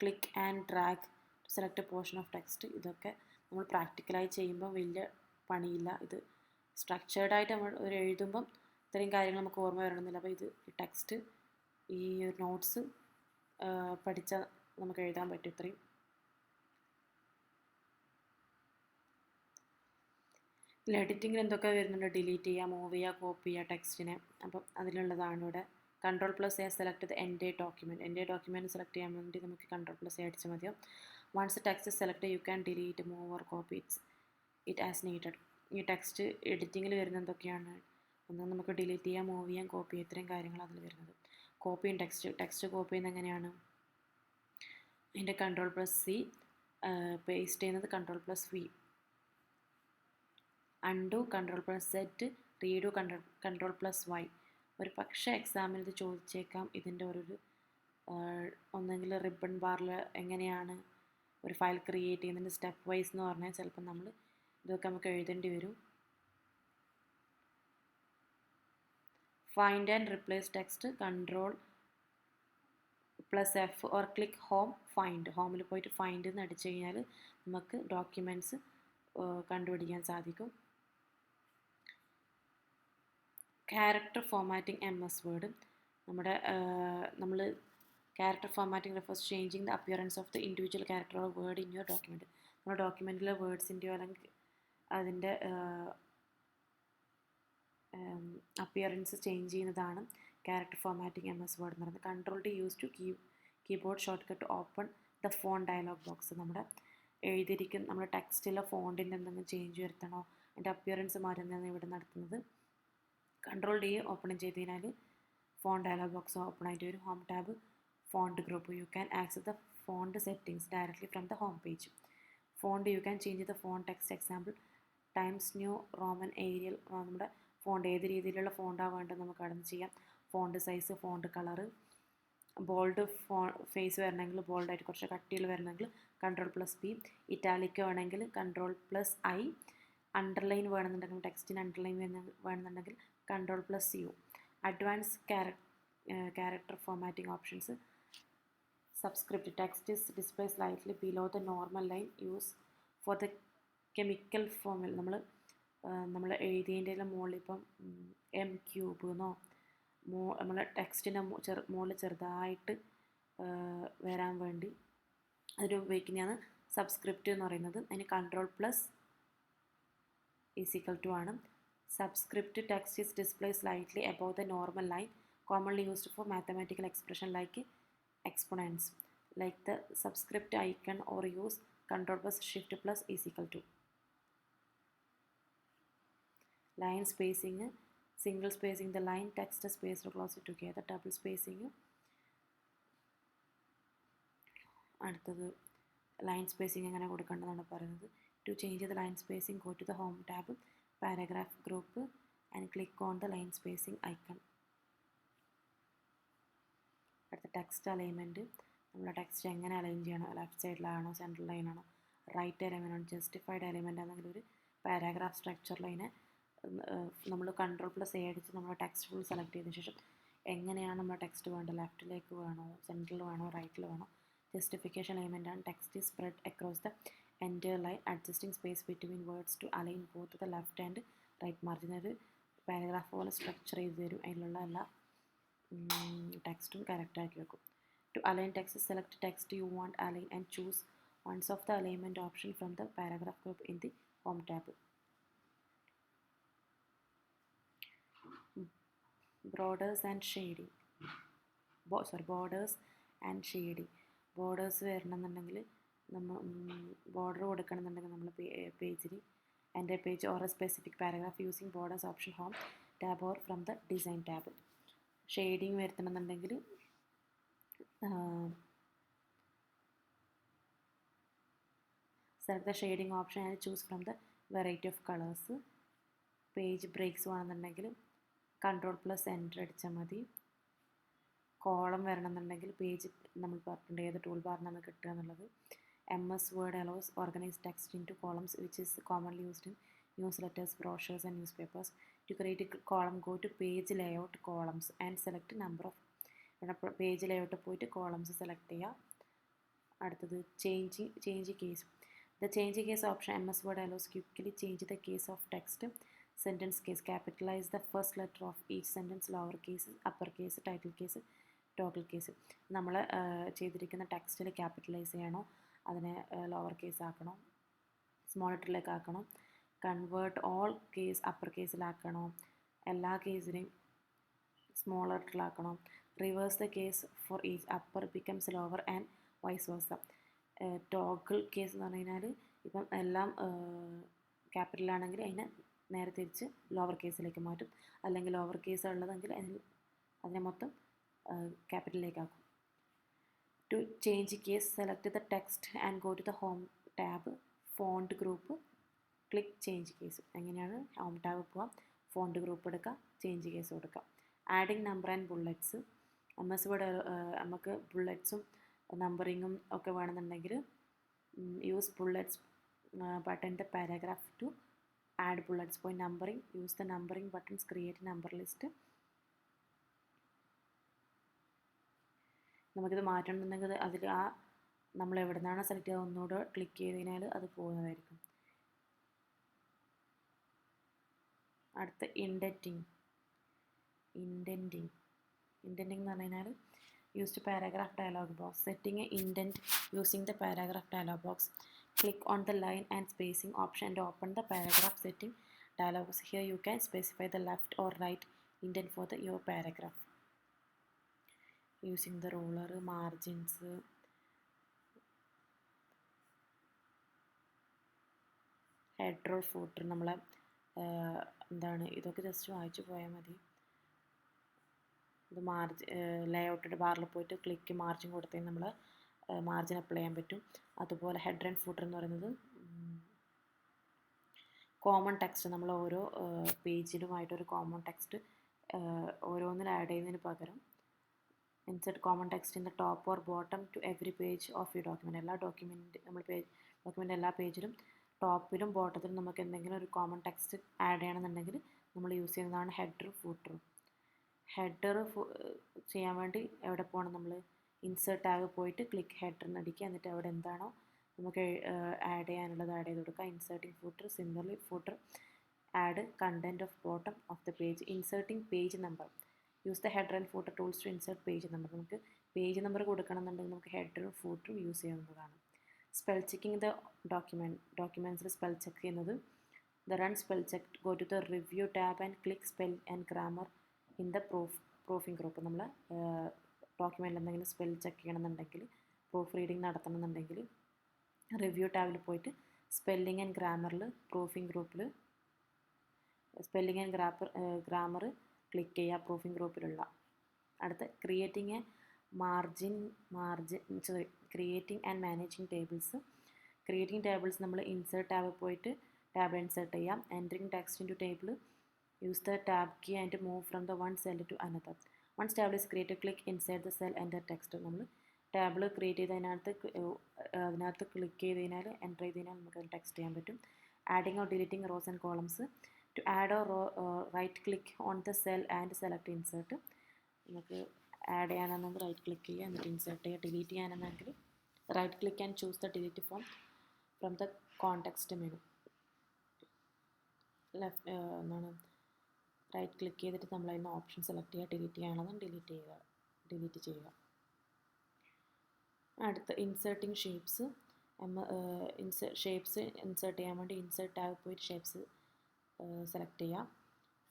click and drag to select a portion of text. ഇതൊക്കെ നമ്മൾ പ്രാക്ടിക്കലായി ചെയ്യുമ്പോൾ വലിയ പണിയില്ല. ഇത് സ്ട്രക്ചേർഡായിട്ട് നമ്മൾ ഒരു എഴുതുമ്പം ഇത്രയും കാര്യങ്ങൾ നമുക്ക് ഓർമ്മ വരണമെന്നില്ല. അപ്പോൾ ഇത് ടെക്സ്റ്റ് ഈ നോട്ട്സ് പഠിച്ചാൽ നമുക്ക് എഴുതാൻ പറ്റും. ഇത്രയും എഡിറ്റിങ്ങിൽ എന്തൊക്കെ വരുന്നുണ്ട്, ഡിലീറ്റ് ചെയ്യുക, മൂവ് ചെയ്യുക, കോപ്പി ചെയ്യുക ടെക്സ്റ്റിനെ. അപ്പം അതിലുള്ളതാണ് ഇവിടെ. Ctrl+A സെലക്ട് ചെയ്ത് എൻ്റെ ഡോക്യുമെൻറ്റ് സെലക്ട് ചെയ്യാൻ വേണ്ടി നമുക്ക് Ctrl+A അടിച്ചാൽ മതിയോ. Once text select you can delete, move or copy it as needed. ഈ ടെക്സ്റ്റ് എഡിറ്റിങ്ങിൽ വരുന്ന എന്തൊക്കെയാണ്, ഒന്ന് നമുക്ക് ഡിലീറ്റ് ചെയ്യാം, മൂവ് ചെയ്യാം, കോപ്പി ചെയ്യാം, ഇത്രയും കാര്യങ്ങൾ അതിൽ വരുന്നത്. കോപ്പിയും ടെക്സ്റ്റ് കോപ്പി ചെയ്യുന്നത് എങ്ങനെയാണ്, അതിൻ്റെ Ctrl+C, പേസ്റ്റ് ചെയ്യുന്നത് Ctrl+V, undo Ctrl+Z, read Ctrl+Y. ഒരു പക്ഷേ എക്സാമിൽ ഇത് ചോദിച്ചേക്കാം. ഇതിൻ്റെ ഒരു ഒന്നെങ്കിൽ റിബൺ ബാറിൽ എങ്ങനെയാണ് ഒരു ഫയൽ ക്രിയേറ്റ് ചെയ്യുന്നതിൻ്റെ സ്റ്റെപ്പ് വൈസ് എന്ന് പറഞ്ഞാൽ ചിലപ്പോൾ നമ്മൾ ഇതൊക്കെ നമുക്ക് എഴുതേണ്ടി വരും. Find and replace text, Ctrl+F or click home, find. ഹോമിൽ പോയിട്ട് ഫൈൻഡ് എന്ന് അടിച്ചു കഴിഞ്ഞാൽ നമുക്ക് ഡോക്യുമെൻറ്റ്സ് കണ്ടുപിടിക്കാൻ സാധിക്കും. Character formatting MS Word. നമ്മൾ character formatting refers changing the appearance of the individual character or word in your document. നമ്മുടെ ഡോക്യുമെൻറ്റിലെ വേർഡ്സിൻ്റെയോ അല്ലെങ്കിൽ അതിൻ്റെ അപ്പിയറൻസ് ചേഞ്ച് ചെയ്യുന്നതാണ് ക്യാരക്ടർ ഫോർമാറ്റിംഗ് MS വേർഡ് എന്ന് പറയുന്നത്. Ctrl+D use to keyboard shortcut open the font dialog box. നമ്മുടെ നമ്മുടെ ടെക്സ്റ്റിലെ ഫോണ്ടിൻ്റെ എന്തെങ്കിലും ചേഞ്ച് വരുത്തണോ, അതിൻ്റെ അപ്പിയറൻസ് മാറ്റുന്നതാണ് ഇവിടെ നടത്തുന്നത്. Ctrl+D ഓപ്പൺ ചെയ്ത് കഴിഞ്ഞാൽ ഫോൺ ഡയലോഗ് ബോക്സ് ഓപ്പൺ ആയിട്ട് വരും. Home tab, font group. You can access the font settings directly from the home page. Font you can change the font text. Example Times New Roman Arial. നമ്മുടെ font ഏത് രീതിയിലുള്ള ഫോണ്ടാണ് വേണ്ടത് നമുക്ക് അവിടെ നിന്ന് ചെയ്യാം. Font size, font colour, bold face വരണമെങ്കിൽ ബോൾഡായിട്ട് കുറച്ച് കട്ടിയിൽ വരണമെങ്കിൽ Ctrl+P, ഇറ്റാലിക് വേണമെങ്കിൽ Ctrl+I, അണ്ടർലൈൻ വേണമെന്നുണ്ടെങ്കിൽ ടെക്സ്റ്റിന് അണ്ടർലൈൻ വേണമെന്നുണ്ടെങ്കിൽ Ctrl+U. Advance character formatting options. Subscript text is display slightly below the normal line use for the chemical ഫോമിൽ. നമ്മൾ എഴുതിയതിൻ്റെ മുകളിൽ ഇപ്പം M³ എന്നോ നമ്മളെ ടെക്സ്റ്റിൻ്റെ മുകളിൽ ചെറുതായിട്ട് വരാൻ വേണ്ടി അതിന് ഉപയോഗിക്കുന്നതാണ് സബ്സ്ക്രിപ്റ്റ് എന്ന് പറയുന്നത്. അതിന് Ctrl+= ആണ്. Subscript text is displayed slightly above the normal line, commonly used for mathematical expression like exponents. Like the subscript icon or use Ctrl+Shift+=. Line spacing, single spacing the line, text spaced closer together, double spacing. അടുത്തത് line spacing എങ്ങനെ കൊടുക്കേണ്ടതാണ് പറയുന്നത്. To change the line spacing, go to the home tab, paragraph group and click on the line spacing icon. അടുത്ത text alignment. നമ്മുടെ text എങ്ങനെ align ചെയ്യണം, left സൈഡിലാണോ central ലൈനാണോ right എലൈൻമെൻ്റ് ആണോ justified എലൈൻമെൻ്റ് ആണെങ്കിൽ ഒരു പാരാഗ്രാഫ് സ്ട്രക്ചറിൽ അതിനെ നമ്മൾ Ctrl+A അടിച്ച് നമ്മുടെ ടെക്സ്റ്റ് ഫുൾ സെലക്ട് ചെയ്തതിന് ശേഷം എങ്ങനെയാണ് നമ്മുടെ ടെക്സ്റ്റ് വേണ്ടത്, ലെഫ്റ്റിലേക്ക് വേണോ, സെൻട്രൽ വേണോ, റൈറ്റിൽ വേണോ. ജസ്റ്റിഫിക്കേഷൻ എലൈൻമെൻ്റ് ആണ്. Text is spread across the entire line, adjusting space between words to align both the left and right margin. ഒരു പാരഗ്രാഫ് പോലെ സ്ട്രക്ചർ ചെയ്ത് തരും. അതിലുള്ള എല്ലാ ടെക്സ്റ്റും കറക്റ്റാക്കി വെക്കും. To align text, select text you want align and choose ones of the alignment option from the paragraph group in the home tab. Borders and shading. Borders and shading. Borders വരണമെന്നുണ്ടെങ്കിൽ നമ്മൾ border കൊടുക്കണമെന്നുണ്ടെങ്കിൽ നമ്മൾ പേജിൽ എൻ്റെ page or a specific paragraph using borders option home tab or from the design tab. Shading വരുത്തണമെന്നുണ്ടെങ്കിൽ select the shading option and choose from the variety of colours. Page breaks വേണമെന്നുണ്ടെങ്കിൽ Ctrl+Enter അടിച്ചാൽ മതി. Column വരണമെന്നുണ്ടെങ്കിൽ page നമ്മൾ പറഞ്ഞിട്ടുണ്ട് ഏത് tool ബാറിനാണ് കിട്ടുക എന്നുള്ളത്. MS Word allows organize text into columns which is commonly used in newsletters, brochures and newspapers. To create a column, go to page layout, columns and select number of page layout പോയിട്ട് columns select ചെയ്യുക. അടുത്തത് change case. The change case option MS Word allows quickly change the case of text. Sentence case, capitalize the first letter of each sentence, lower case, upper case, title case, total case. നമ്മൾ ചെയ്തിരിക്കുന്ന ടെക്സ്റ്റിൽ capitalize ചെയ്യണോ, അതിനെ lower case ആക്കണോ, small ലെറ്ററിലേക്ക് ആക്കണോ, convert all case upper കേസിലാക്കണോ, എല്ലാ കേസിനെയും സ്മോൾ ലെറ്ററിലാക്കണോ, reverse the case for each upper becomes lower and vice versa. Toggle case എന്ന് പറഞ്ഞു കഴിഞ്ഞാൽ ഇപ്പം എല്ലാം ക്യാപിറ്റലാണെങ്കിൽ അതിനെ നേരെ തിരിച്ച് ലോവർ കേസിലേക്ക് മാറ്റും, അല്ലെങ്കിൽ ലോവർ കേസ് ഉള്ളതെങ്കിൽ അതിനെ മൊത്തം ക്യാപിറ്റലിലേക്കാക്കും. To change case select the text and go to the home tab, font group, click change case. എങ്ങനെയാണ് ഹോം ടാബ് പോവാം, ഫോണ്ട് ഗ്രൂപ്പ് എടുക്കുക, ചേഞ്ച് കേസ് കൊടുക്കുക. Adding number and bullets. MS Word നമുക്ക് ബുള്ളറ്റ്സും നമ്പറിങ്ങും ഒക്കെ വേണമെന്നുണ്ടെങ്കിൽ use bullets button the paragraph to add bullets. Point numbering, use the numbering buttons, create a number list. നമുക്കിത് മാറ്റണമെന്നുണ്ടെങ്കിൽ അതിൽ നമ്മൾ എവിടെ നിന്നാണ് സെലക്ട് ചെയ്ത് ഒന്നുകൂടെ ക്ലിക്ക് ചെയ്ത് കഴിഞ്ഞാൽ അത് പോകുന്നതായിരിക്കും. അടുത്ത ഇൻഡൻറ്റിങ് എന്ന് പറഞ്ഞു കഴിഞ്ഞാൽ use the paragraph dialog box. Setting an indent using the paragraph dialog box. Click on the line and spacing option and open the paragraph setting dialog box. Here you can specify the left or right indent for your paragraph. Using the ruler, margins, header or footer. നമ്മൾ എന്താണ് ഇതൊക്കെ just വായിച്ചു പോയാൽ മതി. ഇത് ലേഔട്ടിൻ്റെ ബാറിൽ പോയിട്ട് click margin കൊടുത്താൽ നമ്മൾ മാർജിൻ അപ്ലൈ ചെയ്യാൻ പറ്റും. അതുപോലെ ഹെഡർ ആൻഡ് ഫൂട്ടർ എന്ന് പറയുന്നത് കോമൺ ടെക്സ്റ്റ്. നമ്മൾ ഓരോ പേജിലുമായിട്ടൊരു കോമൺ ടെക്സ്റ്റ് ഓരോന്നിൽ ആഡ് ചെയ്യുന്നതിന് പകരം insert common text in the top or bottom to every page of you document. എല്ലാ ഡോക്യുമെൻ്റ് എല്ലാ പേജിലും ടോപ്പിലും ബോട്ടത്തിലും നമുക്ക് എന്തെങ്കിലും ഒരു കോമൺ ടെക്സ്റ്റ് ആഡ് ചെയ്യണമെന്നുണ്ടെങ്കിൽ നമ്മൾ യൂസ് ചെയ്യുന്നതാണ് ഹെഡറും ഫൂട്ടറും. ഹെഡർ ചെയ്യാൻ വേണ്ടി എവിടെ പോകണം, നമ്മൾ ഇൻസേർട്ട് ടാബ് പോയിട്ട് ക്ലിക്ക് ഹെഡറിന് അടിക്കുക. എന്നിട്ട് അവിടെ എന്താണോ നമുക്ക് ആഡ് ചെയ്യാനുള്ളത് ആഡ് ചെയ്ത് കൊടുക്കുക. Inserting footer, similarly footer add content of bottom of the page. Inserting page number. Use the header and footer tools to insert page number. നമുക്ക് പേജ് നമ്പർ കൊടുക്കണമെന്നുണ്ടെങ്കിൽ നമുക്ക് ഹെഡറും ഫൂട്ടറും യൂസ് ചെയ്യാവുന്നതാണ്. സ്പെൽ ചെക്കിങ് ദ ഡോക്യുമെൻറ്റ്സിൽ spell check ചെയ്യുന്നത്. The run spell check, go to the review tab and click spell and grammar in the proofing group. നമ്മൾ document എന്തെങ്കിലും സ്പെൽ ചെക്ക് ചെയ്യണമെന്നുണ്ടെങ്കിൽ, പ്രൂഫ് റീഡിങ് നടത്തണമെന്നുണ്ടെങ്കിൽ റിവ്യൂ ടാബിൽ പോയിട്ട് സ്പെല്ലിംഗ് ആൻഡ് ഗ്രാമറിൽ proofing ഗ്രൂപ്പിൽ spelling and grammar click ചെയ്യുക proofing ഗ്രൂപ്പിലുള്ള. അടുത്ത creating creating and managing tables. Creating tables നമ്മൾ ഇൻസേർട്ട് ടാബിൽ പോയിട്ട് ടാബ് ഇൻസേർട്ട് ചെയ്യാം. Entering text in to table. Use the tab key and move from the one cell to another. Once table is created, click inside the cell, enter text. നമ്മൾ table create ചെയ്തതിനകത്ത് click ചെയ്ത് കഴിഞ്ഞാൽ enter ചെയ്ത് കഴിഞ്ഞാൽ നമുക്ക് text ചെയ്യാൻ പറ്റും. Adding or deleting rows and columns. To add or right click on the cell and select insert. നമുക്ക് ആഡ് ചെയ്യാനാണെങ്കിൽ റൈറ്റ് ക്ലിക്ക് ചെയ്യുക, എന്നിട്ട് ഇൻസേർട്ട് ചെയ്യുക. ഡിലീറ്റ് ചെയ്യാനാണെങ്കിൽ right click and choose the delete from the context menu. Right click ചെയ്തിട്ട് നമ്മൾ അതിന് option select ചെയ്യുക. ഡിലീറ്റ് ചെയ്യണമെന്ന് ഡിലീറ്റ് ചെയ്യുക. അടുത്ത ഇൻസേർട്ടിങ് ഷേപ്സ്. ഷേപ്സ് ഇൻസേർട്ട് ചെയ്യാൻ വേണ്ടി ഇൻസേർട്ട് ടാബ് പോയിട്ട് ഷേപ്സ് സെലക്ട് ചെയ്യുക.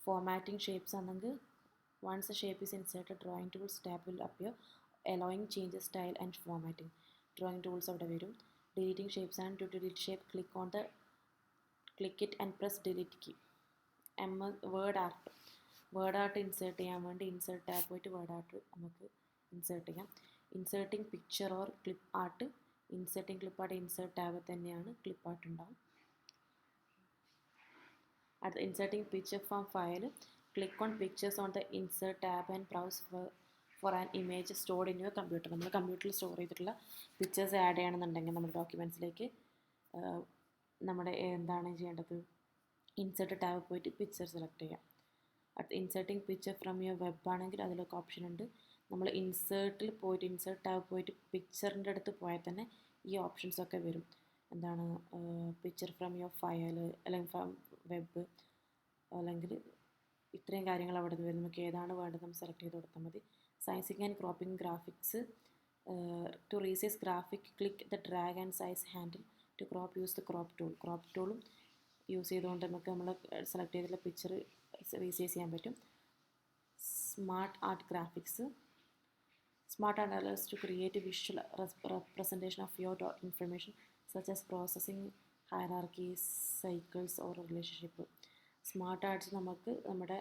ഫോർമാറ്റിംഗ് ഷേപ്സ് ആണെങ്കിൽ once a shape is inserted, drawing tools tab will appear allowing changes style and formatting. Drawing tools അവിടെ വരും. deleting shapes, and to delete shape, click it and press delete key. Word art insert ചെയ്യാൻ വേണ്ടി insert tab പോയിട്ട് word art നമുക്ക് insert ചെയ്യാം. Inserting picture or clip art, insert tab തന്നെയാണ് clip art ഉണ്ടാവും. അടുത്ത inserting picture from file, click on pictures on the insert tab and browse for an image stored in your computer. നമ്മൾ കമ്പ്യൂട്ടറിൽ store ചെയ്തിട്ടുള്ള pictures add ചെയ്യണമെന്നുണ്ടെങ്കിൽ നമ്മുടെ ഡോക്യുമെൻറ്റ്സിലേക്ക് നമ്മുടെ എന്താണ് ചെയ്യേണ്ടത്, ഇൻസേർട്ട് ടാബ് പോയിട്ട് പിക്ചർ സെലക്ട് ചെയ്യാം. അടുത്ത inserting picture from your web ആണെങ്കിൽ അതിലൊക്കെ ഓപ്ഷൻ ഉണ്ട്. നമ്മൾ ഇൻസേർട്ട് ടാബ് പോയിട്ട് പിക്ചറിൻ്റെ അടുത്ത് പോയാൽ തന്നെ ഈ ഓപ്ഷൻസൊക്കെ വരും. എന്താണ് പിക്ചർ ഫ്രം യുവർ ഫയൽ അല്ലെങ്കിൽ ഫ്രം വെബ്, അല്ലെങ്കിൽ ഇത്രയും കാര്യങ്ങൾ അവിടെ നിന്ന് വരും. നമുക്ക് ഏതാണ് വേണ്ടത് നമ്മൾ സെലക്ട് ചെയ്ത് കൊടുത്താൽ മതി. Sizing and cropping graphics, to resize graphic click the drag and size handle, to crop use the crop ടൂളും യൂസ് ചെയ്തുകൊണ്ട് നമുക്ക് നമ്മൾ സെലക്ട് ചെയ്തിട്ടുള്ള പിക്ചർ റീസൈസ് ചെയ്യാൻ പറ്റും. Smart art graphics, smart art allows to create a visual representation of your information such as processing, hierarchies, cycles or relationship. Smart arts നമുക്ക് നമ്മുടെ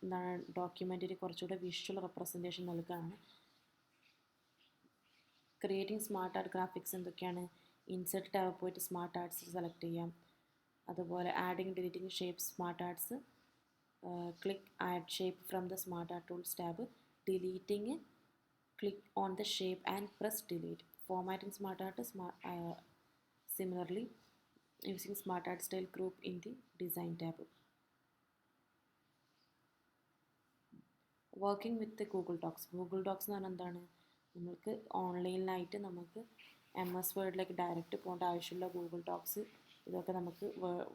എന്താണ് ഡോക്യുമെൻറ്റിന് കുറച്ചുകൂടെ വിഷ്വൽ റെപ്രസെൻറ്റേഷൻ നൽകുകയാണ്. ക്രിയേറ്റിംഗ് സ്മാർട്ട് ആർട്ട് ഗ്രാഫിക്സ് എന്തൊക്കെയാണ്? Insert tab പോയിട്ട് smart arts select ചെയ്യാം. അതുപോലെ adding deleting shapes smart arts, click add shape from the smart art tools tab, deleting click on the shape and press delete. Formatting smart art similarly using smart art style group in the design tab. Working with Google Docs എന്ന് പറഞ്ഞാൽ എന്താണ്, നമുക്ക് ഓൺലൈനിലായിട്ട് നമുക്ക് MS വേർഡിലേക്ക് direct പോകേണ്ട ആവശ്യമില്ല. Google docs ഇതൊക്കെ നമുക്ക്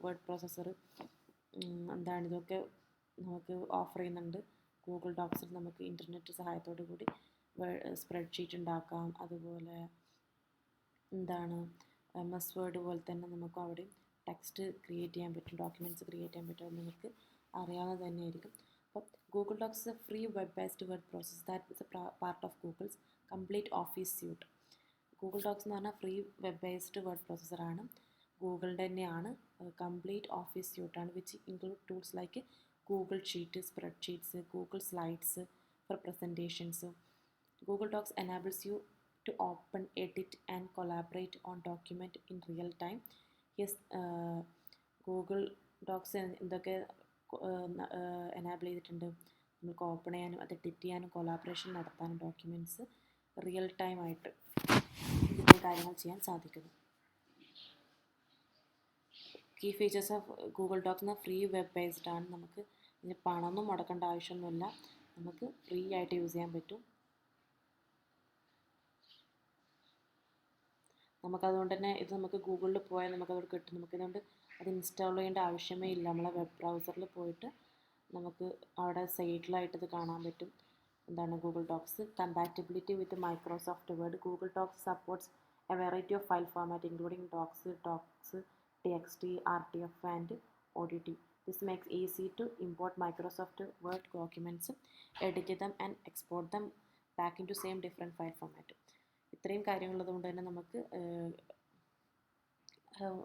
word processor എന്താണ് ഇതൊക്കെ നമുക്ക് ഓഫർ ചെയ്യുന്നുണ്ട്. ഗൂഗിൾ ഡോക്സിൽ നമുക്ക് ഇൻ്റർനെറ്റ് സഹായത്തോടു കൂടി സ്പ്രെഡ്ഷീറ്റ് ഉണ്ടാക്കാം. അതുപോലെ എന്താണ് MS വേർഡ് പോലെ തന്നെ നമുക്ക് അവിടെ ടെക്സ്റ്റ് ക്രിയേറ്റ് ചെയ്യാൻ പറ്റും, ഡോക്യുമെൻറ്റ്സ് ക്രിയേറ്റ് ചെയ്യാൻ പറ്റും. അത് നിങ്ങൾക്ക് അറിയാവുന്നത് തന്നെയായിരിക്കും. അപ്പോൾ Google Docs is a free web based word process that is a part of Google's complete office suite. Google Docs എന്ന് പറഞ്ഞാൽ ഫ്രീ വെബ് ബേസ്ഡ് വേർഡ് പ്രോസസ്സറാണ്, ഗൂഗിളിൻ്റെ തന്നെയാണ്, കംപ്ലീറ്റ് ഓഫീസ് സ്യൂട്ടാണ്, which include tools like Google sheet, spreadsheets, Google slides for presentations. Google Docs enables you to open, edit and collaborate on document in real time. Yes, Google Docs എന്തൊക്കെ enable ചെയ്തിട്ടുണ്ട്, നമുക്ക് open ചെയ്യാനും അത് edit ചെയ്യാനും collaboration നടത്താനും documents real time ആയിട്ട് ഇത്രയും കാര്യങ്ങൾ ചെയ്യാൻ സാധിക്കുന്നു. Key features of Google Docs എന്ന ഫ്രീ വെബ് ബേസ്ഡ് ആണ്. നമുക്ക് ഇതിന് പണമൊന്നും മുടക്കേണ്ട ആവശ്യമൊന്നുമില്ല, നമുക്ക് ഫ്രീ ആയിട്ട് യൂസ് ചെയ്യാൻ പറ്റും. നമുക്കതുകൊണ്ട് തന്നെ ഇത് നമുക്ക് ഗൂഗിളിൽ പോയാൽ നമുക്കതോട് കിട്ടും. നമുക്കിതുകൊണ്ട് അത് ഇൻസ്റ്റാൾ ചെയ്യേണ്ട ആവശ്യമേ ഇല്ല. നമ്മളെ വെബ് ബ്രൗസറിൽ പോയിട്ട് നമുക്ക് അവിടെ സൈഡിലായിട്ട് ഇത് കാണാൻ പറ്റും. എന്താണ് Google Docs. Compatibility with Microsoft Word. Google Docs supports a variety of file format including docs, TXT, RTF and ODT. This makes easy to import Microsoft Word documents, edit them and export them back into same different file format. ഇത്രയും കാര്യങ്ങളുള്ളത് കൊണ്ട് തന്നെ നമുക്ക്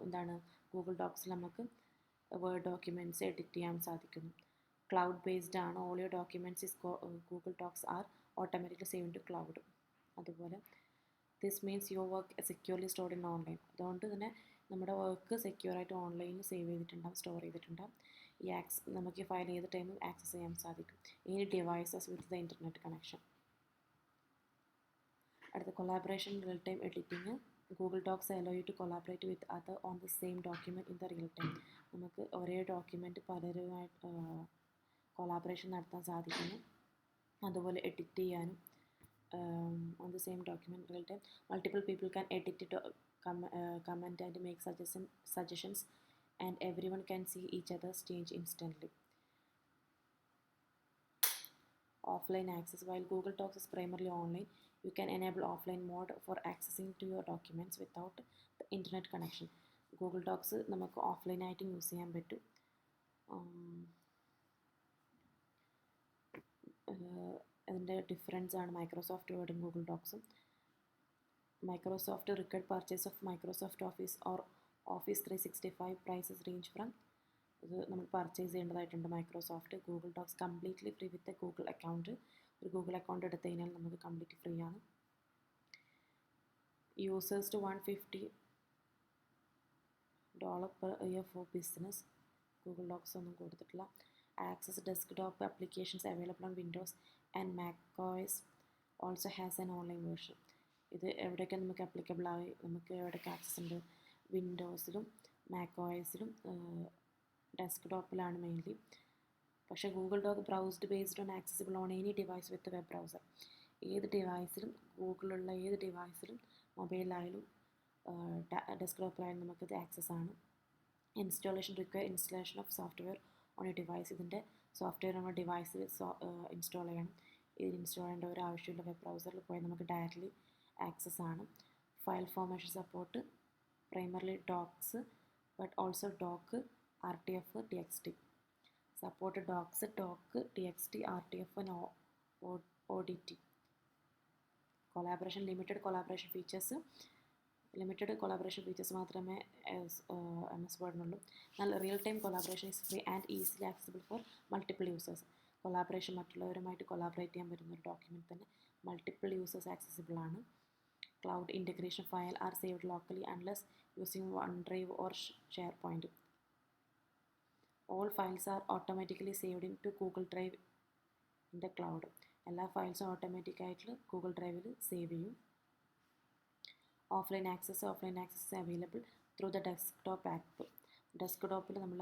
എന്താണ് Google ഡോക്സിൽ നമുക്ക് word documents edit ചെയ്യാൻ സാധിക്കുന്നു. Cloud based ആണ്. All your documents is Google Docs are automatically save to cloud. അതുപോലെ this means your work securely stored in online. അതുകൊണ്ട് തന്നെ നമ്മുടെ വർക്ക് സെക്യൂറായിട്ട് ഓൺലൈനിൽ സേവ് ചെയ്തിട്ടുണ്ടാകും, സ്റ്റോർ ചെയ്തിട്ടുണ്ടാകും. നമുക്ക് ഈ ഫയൽ ഏത് ടൈമും ആക്സസ് ചെയ്യാൻ സാധിക്കും. Any devices with the internet connection. അടുത്ത collaboration real time editing. Google Docs allow you to collaborate with other on the same document in the real time. നമുക്ക് ഒരേ ഡോക്യുമെൻറ്റ് പലരുമായിട്ട് കൊളാബറേഷൻ നടത്താൻ സാധിക്കുന്നു. അതുപോലെ എഡിറ്റ് ചെയ്യാനും on the same document real time. Multiple people can edit it, comment and make suggestions and everyone can see each other's change instantly. Offline access. While Google Docs is primarily online, you can enable offline mode for accessing to your documents without the internet connection. Google Docs നമുക്ക് offline ആയിട്ടും use ചെയ്യാൻ പറ്റും. അതിൻ്റെ difference ആണ് Microsoft വേർഡും Google ഡോക്സും. Microsoft record purchase of Microsoft Office or Office 365 prices range from ഇത് നമ്മൾ പർച്ചേസ് ചെയ്യേണ്ടതായിട്ടുണ്ട്. Microsoft Google Docs completely free with Google account. ഒരു ഗൂഗിൾ അക്കൗണ്ട് എടുത്തു കഴിഞ്ഞാൽ നമുക്ക് കംപ്ലീറ്റ് ഫ്രീ ആണ്. Users to $150 per year for business. Google Docs ഒന്നും കൊടുത്തിട്ടില്ല. Access desktop applications available on Windows and macOS also has an online version. ഇത് എവിടെയൊക്കെ നമുക്ക് അപ്ലിക്കബിൾ ആയി, നമുക്ക് എവിടെയൊക്കെ ആക്സസ് ഉണ്ട്, വിൻഡോസിലും മാക്OSലും ഡെസ്ക്ടോപ്പിലാണ് മെയിൻലി. പക്ഷേ Google doc browsed based on accessible on any device with web browser. ഏത് ഡിവൈസിലും, ഗൂഗിളുള്ള ഏത് ഡിവൈസിലും, മൊബൈലായാലും ഡെസ്ക്ടോപ്പിലായാലും നമുക്കിത് ആക്സസ് ആണ്. Installation require installation of software on A device. ഇതിൻ്റെ സോഫ്റ്റ്വെയർ നമ്മുടെ ഡിവൈസിൽ ഇൻസ്റ്റാൾ ചെയ്യണം. ഇത് ഇൻസ്റ്റാൾ ചെയ്യേണ്ട ഒരു ആവശ്യമില്ല. വെബ് ബ്രൗസറിൽ പോയി നമുക്ക് ഡയറക്റ്റ്ലി ആക്സസ് ആണ്. File formation support primarily docs but also doc, RTF, TXT. Support docs, doc, TXT, RTF and ODT. Collaboration, limited collaboration features മാത്രമേ MS വേർഡിനുള്ളൂ. എന്നാൽ real time collaboration is free and easily accessible for multiple users. Collaboration മറ്റുള്ളവരുമായിട്ട് collaborate ചെയ്യാൻ പറ്റുന്ന ഒരു document തന്നെ multiple users accessible ആണ്. Cloud integration file are saved locally unless using OneDrive or SharePoint. All files are automatically saved into Google Drive in the cloud. എല്ലാ ഫയൽസും ഓട്ടോമാറ്റിക്കായിട്ട് Google ഡ്രൈവിൽ save ചെയ്യും. Offline access available through the desktop app. ഡെസ്ക്ടോപ്പിൽ നമ്മൾ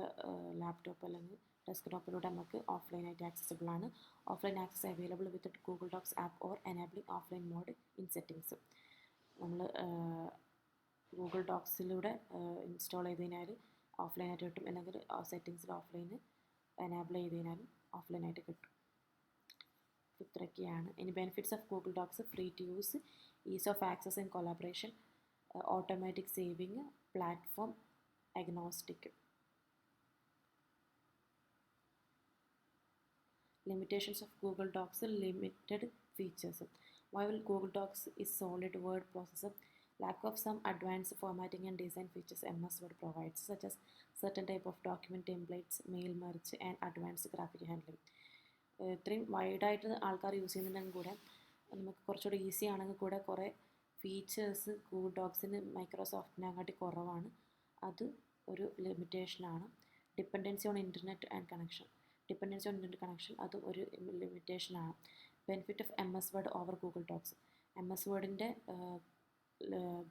laptop അല്ലെങ്കിൽ ഡെസ്ക്ടോപ്പിലൂടെ നമുക്ക് ഓഫ്ലൈനായിട്ട് ആക്സസിബിൾ ആണ്. Offline access available with Google Docs app or enabling offline mode in settings. നമ്മൾ ഗൂഗിൾ ഡോക്സിലൂടെ ഇൻസ്റ്റാൾ ചെയ്തതിനാൽ ഓഫ്ലൈനായിട്ട് കിട്ടും, അല്ലെങ്കിൽ സെറ്റിങ്സിൽ ഓഫ്ലൈന് എനേബിൾ ചെയ്തതിനാലും ഓഫ്ലൈനായിട്ട് കിട്ടും. ഇത്രയൊക്കെയാണ്. ഇനി benefits of Google Docs: free to use, ease of access and collaboration, automatic saving, platform agnostic. Limitations of Google Docs: limited features. While Google Docs is solid word processor, lack of some advanced formatting and design features MS Word provides, such as certain type of document templates, mail merge, and advanced graphic handling. ഇത്രയും വൈഡായിട്ട് ആൾക്കാർ use ചെയ്യുന്നുണ്ടെങ്കിൽ കൂടെ നമുക്ക് കുറച്ചുകൂടെ easy ആണെങ്കിൽ കൂടെ കുറേ features Google ഡോക്സിന് മൈക്രോസോഫ്റ്റിനെക്കാട്ടി കുറവാണ്. അത് ഒരു ലിമിറ്റേഷനാണ്. Dependency on internet and connection. അതും ഒരു ലിമിറ്റേഷനാണ്. Benefit of MS Word over Google Docs. MS Wordൻ്റെ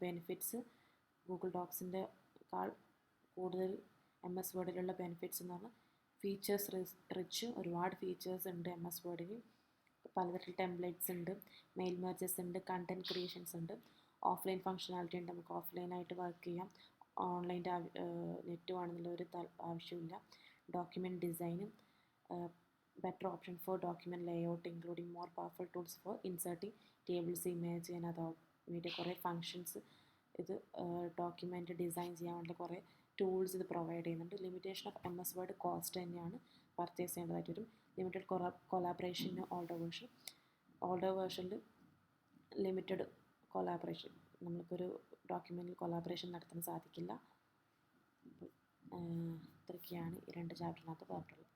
ബെനിഫിറ്റ്സ് ഗൂഗിൾ ഡോക്സിൻ്റെ കൂടുതൽ MS Wordലുള്ള ബെനിഫിറ്റ്സ് എന്ന് പറഞ്ഞാൽ ഫീച്ചേഴ്സ് റിച്ച്, ഒരുപാട് ഫീച്ചേഴ്സ് ഉണ്ട് MS Wordന്. പലതരം ടെംപ്ലേറ്റ്സ് ഉണ്ട്, മെയിൽ മെർജസ് ഉണ്ട്, കണ്ടൻറ് ക്രിയേഷൻസ് ഉണ്ട്, ഓഫ്ലൈൻ ഫങ്ഷനാലിറ്റി ഉണ്ട്. നമുക്ക് ഓഫ്ലൈനായിട്ട് വർക്ക് ചെയ്യാം, ഓൺലൈൻ്റെ നെറ്റ് വേണമെന്നുള്ള ഒരു ആവശ്യമില്ല. ഡോക്യുമെൻറ്റ് ഡിസൈനും better option for document layout, including more powerful tools for inserting tables, image and other media. കുറേ ഫങ്ഷൻസ് ഇത് ഡോക്യുമെൻറ്റ് ഡിസൈൻ ചെയ്യാൻ വേണ്ടി കുറേ ടൂൾസ് ഇത് പ്രൊവൈഡ് ചെയ്യുന്നുണ്ട്. Limitation of MS Word cost തന്നെയാണ്, പർച്ചേസ് ചെയ്യേണ്ടതായിട്ട് വരും. ലിമിറ്റഡ് കൊളാബറേഷൻ ഓൾഡർ വേർഷനിൽ ലിമിറ്റഡ് കൊളാബറേഷൻ, നമുക്കൊരു ഡോക്യുമെൻറ്റിൽ കൊളാബറേഷൻ നടത്താൻ സാധിക്കില്ല. ഇത്രയൊക്കെയാണ് ഈ 2 ചാപ്റ്ററിനകത്ത് പറഞ്ഞിട്ടുള്ളത്.